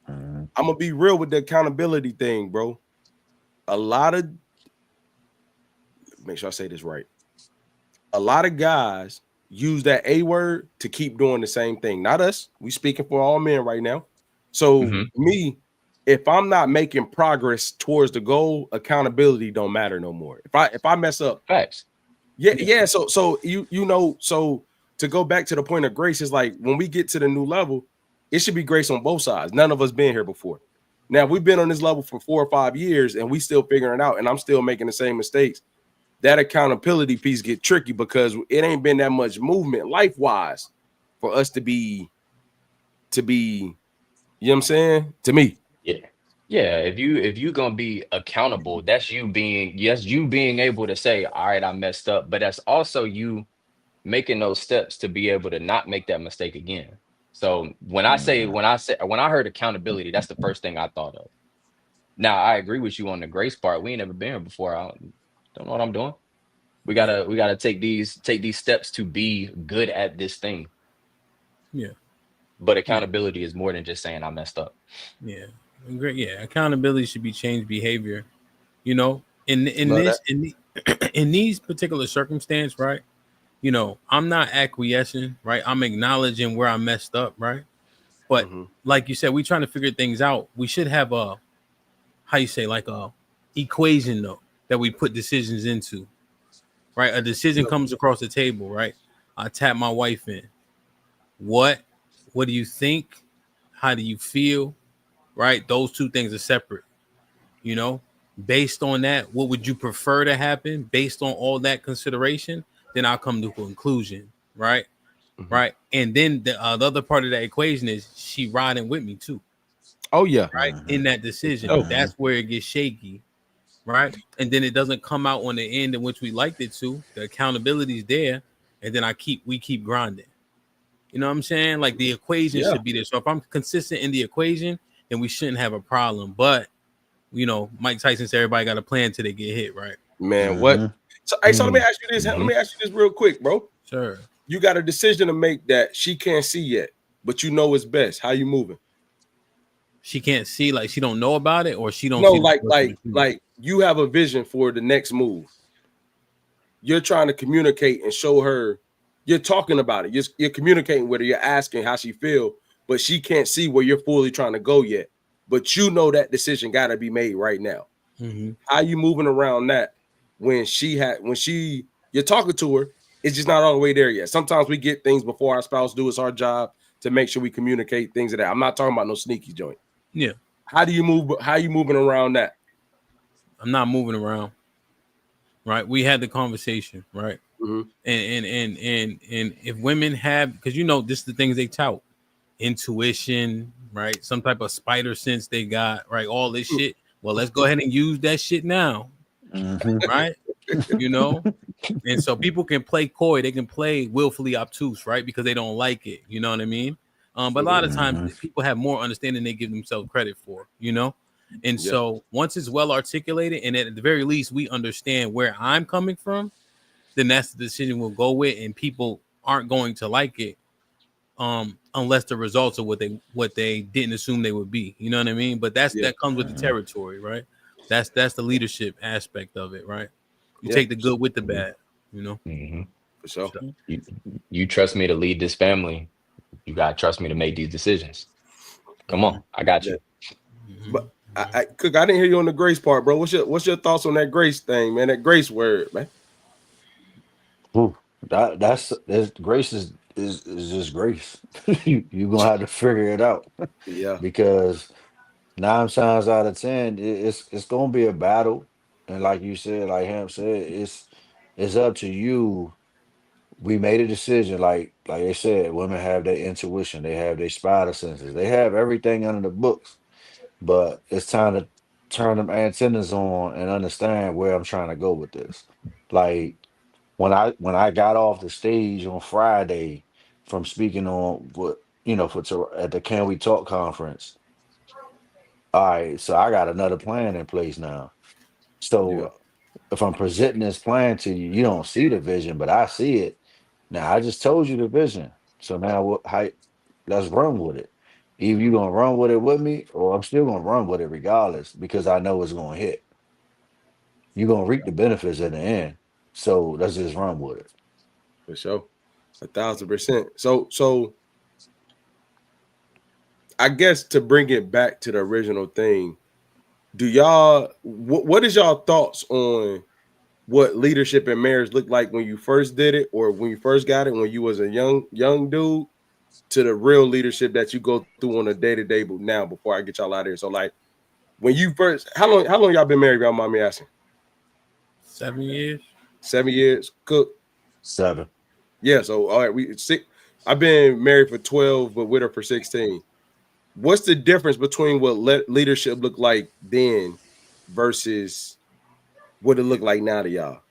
I'm gonna be real with the accountability thing, bro. A lot of make sure I say this right. A lot of guys use that A word to keep doing the same thing. Not us. We speaking for all men right now. So me, if I'm not making progress towards the goal, accountability don't matter no more. If I mess up, Facts. yeah. So you know, so to go back to the point of grace is like when we get to the new level, it should be grace on both sides. None of us been here before. Now we've been on this level for 4 or 5 years and we still figuring it out, and I'm still making the same mistakes. That accountability piece get tricky because it ain't been that much movement life-wise for us to be, you know what I'm saying? To me. Yeah. Yeah. If you gonna be accountable, that's you being you being able to say, all right, I messed up, but that's also you making those steps to be able to not make that mistake again. So when I heard accountability, that's the first thing I thought of. Now I agree with you on the grace part. We ain't never been here before. I don't know what I'm doing. We gotta take these steps to be good at this thing. Yeah. But accountability is more than just saying I messed up. Yeah. Great. Yeah. Accountability should be changed behavior. You know, in Love this in these particular circumstance, right? You know, I'm not acquiescing, right? I'm acknowledging where I messed up, right? But like you said, we trying to figure things out. We should have a how you say like a equation though that we put decisions into, right? A decision comes across the table, right? I tap my wife in. What do you think? How do you feel? Right? Those two things are separate. You know, based on that, what would you prefer to happen? Based on all that consideration, then I'll come to a conclusion, right? Right. And then the other part of that equation is she riding with me too. Oh yeah. Right. In that decision. That's where it gets shaky. Right. And then it doesn't come out on the end in which we liked it to. The accountability is there. And then we keep grinding. You know what I'm saying? Like the equation should be there. So if I'm consistent in the equation, then we shouldn't have a problem. But you know, Mike Tyson said everybody got a plan till they get hit, right? Man, what? So, hey, so let me ask you this. Let me ask you this real quick, bro. Sure. You got a decision to make that she can't see yet, but you know it's best. How you moving? She can't see, like she don't know about it, or she don't. No, See like you have a vision for the next move. You're trying to communicate and show her. You're talking about it. You're communicating with her. You're asking how she feel, but she can't see where you're fully trying to go yet. But you know that decision got to be made right now. How you moving around that when you're talking to her, it's just not all the way there yet. Sometimes we get things before our spouse do. It's our job to make sure we communicate things of that. I'm not talking about no sneaky joint. Yeah. How do you move? How you moving around that? I'm not moving around. Right. We had the conversation, right? And if women have, because you know, this is the things they tout. Intuition, right? Some type of spider sense they got, right? All this shit. Well, let's go ahead and use that shit now. Right? You know? And so people can play coy, they can play willfully obtuse, right? Because they don't like it. You know what I mean? But a lot of times people have more understanding they give themselves credit for, you know? And so once it's well articulated, and at the very least we understand where I'm coming from, then that's the decision we'll go with, and people aren't going to like it unless the results are what they didn't assume they would be. You know what I mean? But that comes with the territory, right? That's the leadership aspect of it, right? You Yeah, take the good with the bad, you know. Hmm. for sure. So, You trust me to lead this family. You gotta trust me to make these decisions. Come mhm, on, I got Yeah. you. mhm, But Cook, I didn't hear you on the grace part, bro. What's your thoughts on that grace thing, man? That grace word, man. Ooh, that's grace is just grace. You gonna have to figure it out Yeah, because 9 times out of 10, it's gonna be a battle. And like you said, like Hamp said, it's up to you. We made a decision, like they said, women have their intuition, they have their spider senses, they have everything under the books. But it's time to turn them antennas on and understand where I'm trying to go with this. Like when I got off the stage on Friday from speaking on what at the Can We Talk conference. All right, so I got another plan in place now. yeah, So if I'm presenting this plan to you, you don't see the vision, but I see it. Now I just told you the vision. So now what? How? Let's run with it. Either you gonna run with it with me, or I'm still gonna run with it regardless because I know it's gonna hit. You're gonna reap the benefits at the end. So let's just run with it. for sure. 1,000%. So I guess to bring it back to the original thing, do y'all what is y'all thoughts on what leadership in marriage looked like when you first did it, or when you first got it when you was a young dude, to the real leadership that you go through on a day-to-day but now, before I get y'all out of here? So like, when you first, how long y'all been married, y'all mind me asking? 7 years. 7 years. Cook. 7. Yeah, so all right, I've been married for 12 but with her for 16. What's the difference between what leadership looked like then versus what it looked like now to y'all?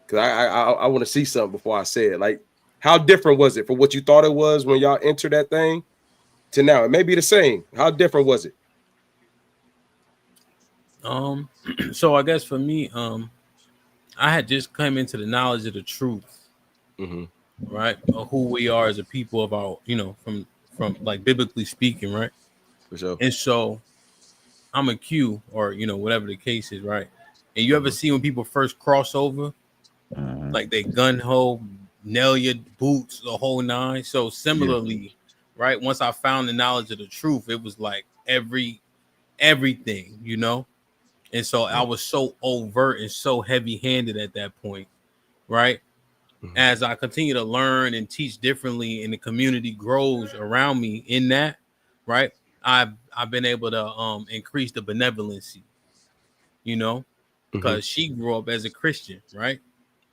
Because I want to see something before I say it. Like, how different was it from what you thought it was when y'all entered that thing to now? It may be the same. How different was it? So I guess for me, I had just come into the knowledge of the truth, Mm-hmm. right? Of who we are as a people, of our, from like biblically speaking, right? For sure. And so I'm a Q, or whatever the case is, right? And you ever Mm-hmm. see when people first cross over, Mhm. like they gun ho, nail your boots, the whole nine. So Yeah. similarly, right? Once I found the knowledge of the truth, it was like everything, And so I Yeah. was so overt and so heavy handed at that point, right? Mm-hmm. As I continue to learn and teach differently, and the community grows around me in that, right? I've been able to increase the benevolency, you know, Mm-hmm. because she grew up as a Christian, right?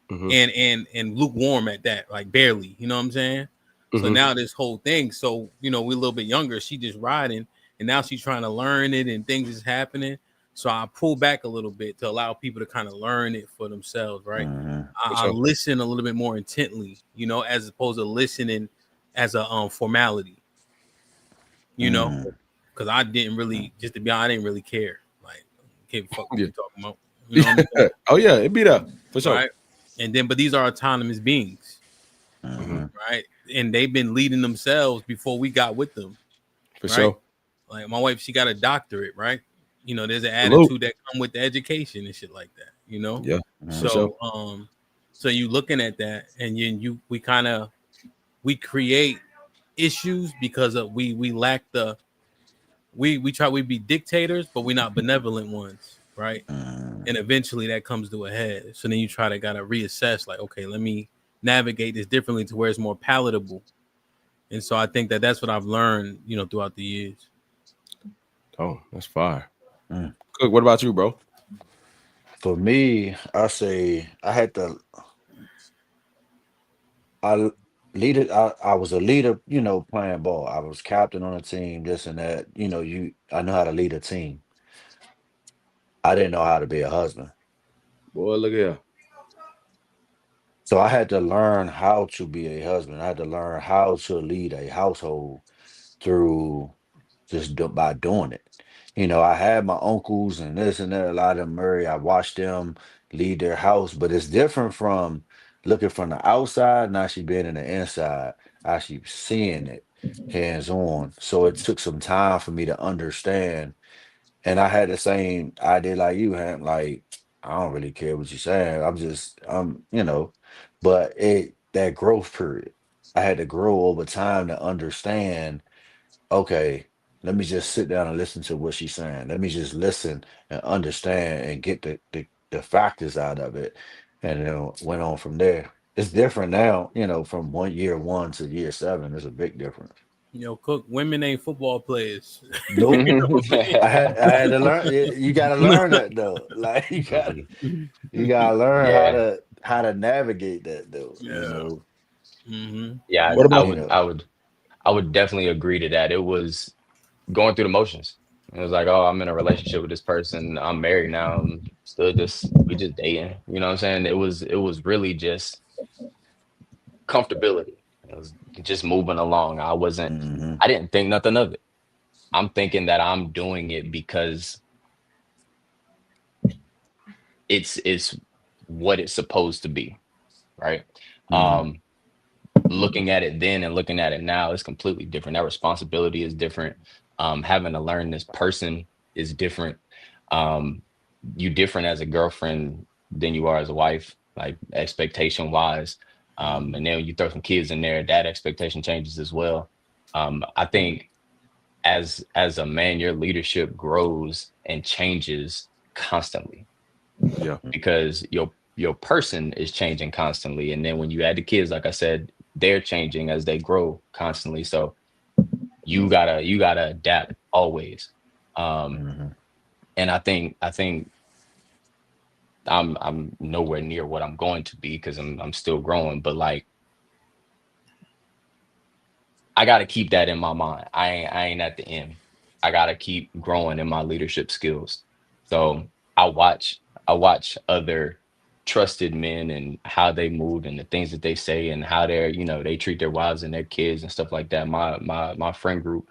Mm-hmm. And lukewarm at that, like barely, you know what I'm saying? So Mm-hmm. now this whole thing, so we're a little bit younger, she just riding, and now she's trying to learn it, and things is happening. So I pull back a little bit to allow people to kind of learn it for themselves, right? Mhm. For I sure. listen a little bit more intently, as opposed to listening as a formality, you know, Mhm. because I didn't really, just to be honest, I didn't really care. Like, okay, fuck what Yeah. you talking about, you know what I mean? Oh yeah, it be there for sure. Right? And then, but these are autonomous beings, Mm-hmm. Mhm. right? And they've been leading themselves before we got with them, For right? sure. Like my wife, she got a doctorate, right? There's an Salute. attitude that come with the education and shit like that. Yeah, for Mhm. sure. So you looking at that, and we create issues because of we lack the we be dictators, but we're not benevolent ones, right? Mhm. And eventually that comes to a head. So then you gotta reassess, like, okay, let me navigate this differently to where it's more palatable. And so I think that that's what I've learned, throughout the years. Oh, that's fire. Mm. Cook, what about you, bro? For me, I say I had to. I leader. I was a leader. Playing ball. I was captain on a team. This and that. I know how to lead a team. I didn't know how to be a husband. Boy, look here. So I had to learn how to be a husband. I had to learn how to lead a household through by doing it. I had my uncles and this and that, a lot of them married. I watched them lead their house, but it's different from looking from the outside and actually being in the inside, actually seeing it hands on. So it took some time for me to understand And I had the same idea like you, Hamp. Like, I don't really care what you're saying. But that growth period, I had to grow over time to understand, okay, let me just sit down and listen to what she's saying. Let me just listen and understand and get the factors out of it. And then went on from there. It's different now, from year one to year 7. There's a big difference. Cook, women ain't football players. Nope. I had to learn. You got to learn that though. Like you got to learn Yeah. how to navigate that though. Mm-hmm. Yeah, What I about would, I would, I would definitely agree to that. It was going through the motions. It was like, oh, I'm in a relationship with this person. I'm married now. I'm still we just dating. You know what I'm saying? It was really just comfortability. It was just moving along. Mm-hmm. I didn't think nothing of it. I'm thinking that I'm doing it because it's what it's supposed to be, right? Mm-hmm. Looking at it then and looking at it now is completely different. That responsibility is different. Having to learn this person is different. You different as a girlfriend than you are as a wife, like expectation wise. And then you throw some kids in there, that expectation changes as well. I think as a man, your leadership grows and changes constantly. Yeah. Because your person is changing constantly. And then when you add the kids, like I said, they're changing as they grow constantly. So you gotta adapt always. Mm-hmm. And I think I'm nowhere near what I'm going to be because I'm still growing, but like I gotta keep that in my mind. I ain't at the end. I gotta keep growing in my leadership skills. So I watch other trusted men and how they move and the things that they say and how they treat their wives and their kids and stuff like that. My friend group,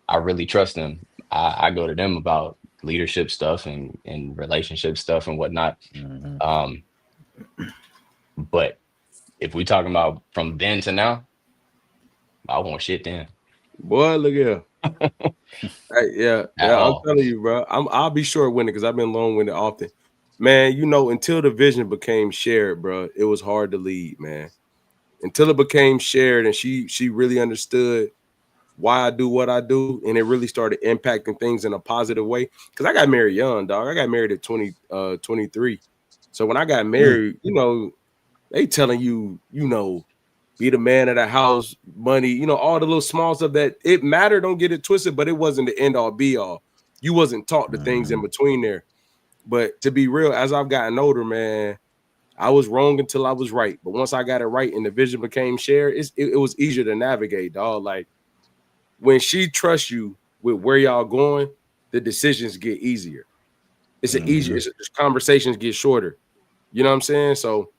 I really trust them. I go to them about leadership stuff and relationship stuff and whatnot. Mm-hmm. But if we talking about from then to now, I want shit then Boy, look here. Hey, yeah, at I'm all. telling you, bro. I'll be short-winded because I've been long-winded often. Man, until the vision became shared, bro, it was hard to lead, man. Until it became shared and she really understood why I do what I do, and it really started impacting things in a positive way. Because I got married young, dog. I got married at 23. So when I got married, they telling you, be the man of the house, money, all the little small stuff that it mattered. Don't get it twisted, but it wasn't the end all be all. You wasn't taught the things in between there. But to be real, as I've gotten older, man, I was wrong until I was right. But once I got it right and the vision became shared, it was easier to navigate, dog. Like when she trusts you with where y'all going, the decisions get easier. It's an easier, conversations get shorter. You know what I'm saying? So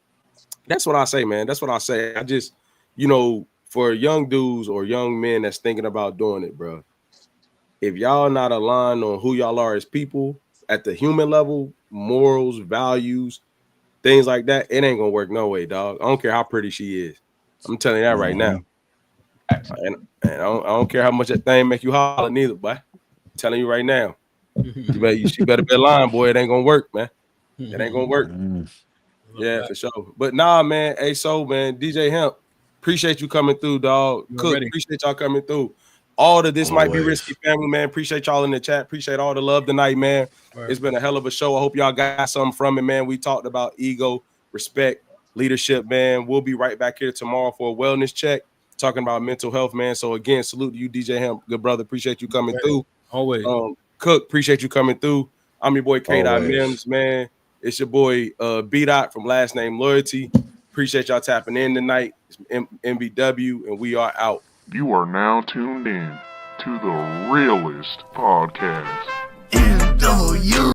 that's what I say, man. That's what I say. I just, for young dudes or young men that's thinking about doing it, bro, if y'all not aligned on who y'all are as people at the human level, morals, values, things like that, it ain't gonna work no way, dog. I don't care how pretty she is. I'm telling you that right now. And I don't care how much that thing make you holler neither, boy. I'm telling you right now. She better be aligned, boy. It ain't gonna work, man. It ain't gonna work. Yeah, for sure. But nah, man. Hey, so man, DJ Hamp, appreciate you coming through, dog. Cook, appreciate y'all coming through. All of this might be risky, family, man. Appreciate y'all in the chat. Appreciate all the love tonight, man. It's been a hell of a show. I hope y'all got something from it, man. We talked about ego, respect, leadership, man. We'll be right back here tomorrow for a wellness check, talking about mental health, man. So again, salute to you, DJ Hamp, good brother. Appreciate you coming through. Always. Cook, appreciate you coming through. I'm your boy K. Mims, man. It's your boy B. Dot from Last Name Loyalty. Appreciate y'all tapping in tonight. It's MBW, and we are out. You are now tuned in to the realest podcast. NW.